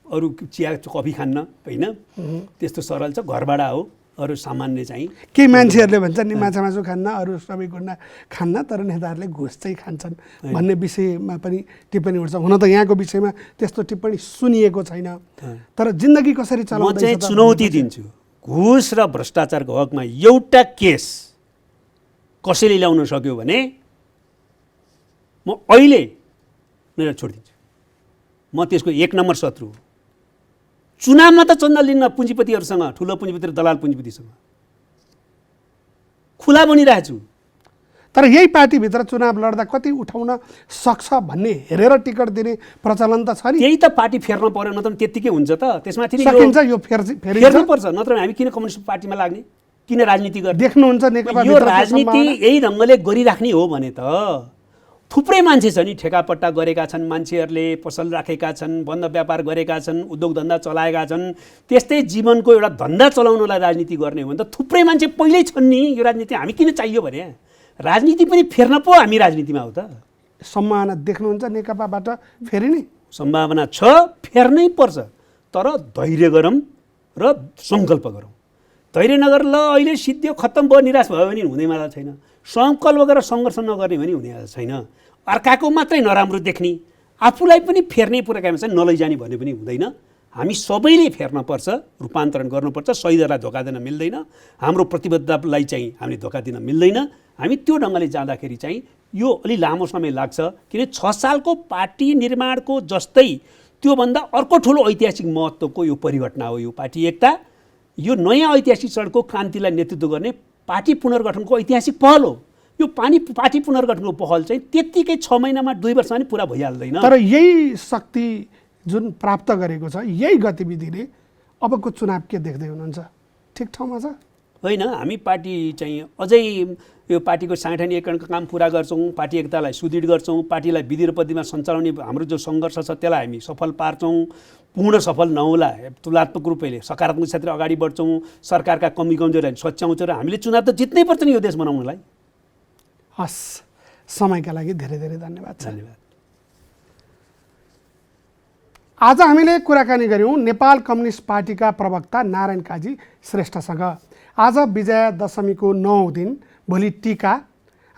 अरू चिया कफी खान्न होइन, त्यस्तो सरल छ, घरभाडा हो। अरू सामान्य चाहिँ केही मान्छेहरूले भन्छन् नि माछा मासु खान्न, अरू सबै कुरा खान्न, तर नेताहरूले घुस चाहिँ खान्छन् भन्ने विषयमा पनि टिप्पणी उठ्छ। हुन त यहाँको विषयमा त्यस्तो टिप्पणी सुनिएको छैन, तर जिन्दगी कसरी म चलाउँदैछ चाहिँ चुनौती दिन्छु। घुस र भ्रष्टाचारको हकमा एउटा केस कसैले ल्याउन सक्यो भने म अहिले नै छोडिदिन्छु। म त्यसको 1 नम्बर शत्रु हो। चुनावमा त चन्दा लिन्न पुँजीपतिहरूसँग, ठुलो पुँजीपति र दलाल पुँजीपतिसँग खुला बनिरहेको छु। तर यही पार्टीभित्र चुनाव लड्दा कति उठाउन सक्छ भन्ने हेरेर टिकट दिने प्रचलन त छ नि। त्यही त पार्टी फेर्न पर्यो, नत्र त्यत्तिकै हुन्छ त। त्यसमाथि सकिन्छ यो फेरिन्छ फेर्नुपर्छ, नत्र हामी किन कम्युनिस्ट पार्टीमा लाग्ने, किन राजनीति गर्ने? देख्नुहुन्छ नेकपा यो राजनीति यही ढङ्गले गरिराख्ने हो भने त थुप्रै मान्छे छ नि, ठेकापट्टा गरेका छन् मान्छेहरूले, पसल राखेका छन्, बन्द व्यापार गरेका छन्, उद्योग धन्दा चलाएका छन्। त्यस्तै जीवनको एउटा धन्दा चलाउनलाई राजनीति गर्ने हो भने त थुप्रै मान्छे पहिल्यै छन् नि। यो राजनीति हामी किन चाहियो भने राजनीति पनि फेर्न पो हामी राजनीतिमा हो त। सम्भावना देख्नुहुन्छ नेकपाबाट फेरिने? सम्भावना छ, फेर्नै पर्छ, तर धैर्य गरौँ र सङ्कल्प गरौँ। धैर्य नगर ल अहिले सिद्धियो खत्तम भयो निराश भयो भने हुनेवाला छैन, सङ्कल्प गरेर सङ्घर्ष नगर्ने भने हुनेवाला छैन। अर्काको मात्रै नराम्रो देख्ने, आफूलाई पनि फेर्ने पुराकामा चाहिँ नलैजाने भन्ने पनि हुँदैन। हामी सबैले फेर्न पर्छ, रूपान्तरण गर्नुपर्छ। शहीदहरूलाई धोका दिन मिल्दैन, हाम्रो प्रतिबद्धतालाई चाहिँ हामीले धोका दिन मिल्दैन। हामी त्यो ढङ्गले जाँदाखेरि चाहिँ यो अलि लामो समय लाग्छ, किन 6 सालको पार्टी निर्माणको जस्तै त्योभन्दा अर्को ठुलो ऐतिहासिक महत्त्वको यो परिघटना हो। यो पार्टी एकता, यो नयाँ ऐतिहासिक चरणको क्रान्तिलाई नेतृत्व गर्ने पार्टी पुनर्गठनको ऐतिहासिक पहल हो। यो पार्टी पुनर्गठनको पहल चाहिँ त्यत्तिकै 6 महिनामा 2 वर्षमा नि पुरा भइहाल्दैन। तर यही शक्ति जुन प्राप्त गरेको छ, यही गतिविधिले अबको चुनाव के देख्दै हुनुहुन्छ? ठिक ठाउँमा छ? होइन, हामी पार्टी चाहिँ अझै यो पार्टीको साङ्गठनिकीकरणको काम पुरा गर्छौँ, पार्टी एकतालाई सुदृढ गर्छौँ, पार्टीलाई विधि र पद्धतिमा सञ्चालने हाम्रो जो सङ्घर्ष छ त्यसलाई हामी सफल पार्छौँ। पूर्ण सफल नहोला, तुलनात्मक रूपले सकारात्मक क्षेत्र अगाडि बढ्छौँ, सरकारका कमी कमजोरीलाई सच्याउँछौँ र हामीले चुनाव त जित्नै पर्छ नि यो देश बनाउनलाई। हस्, समयका लागि धेरै धेरै धन्यवाद। धन्यवाद। आज हामीले कुराकानी गऱ्यौँ नेपाल कम्युनिस्ट पार्टीका प्रवक्ता नारायण काजी श्रेष्ठसँग। आज विजया दशमीको 9औं दिन, भोलि टीका।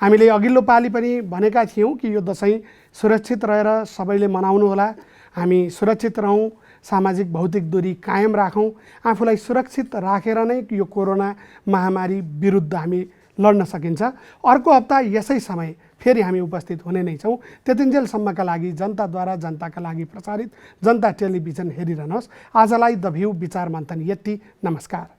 हामीले अघिल्लो पालि पनि भनेका थियौँ कि यो दशैँ सुरक्षित रहेर सबैले मनाउनु होला, हामी सुरक्षित रहौँ, सामाजिक भौतिक दूरी कायम राखौँ, आफूलाई सुरक्षित राखेर नै यो कोरोना महामारी विरुद्ध हामी लड्न सकिन्छ। अर्को हप्ता यसै समय फेरि हामी उपस्थित हुने नै छौँ। त्यतिन्जेलसम्मका लागि जनताद्वारा जनताका लागि प्रसारित जनता टेलिभिजन हेरिरहनुहोस्। आजलाई द भ्यू विचार मन्थन यति। नमस्कार।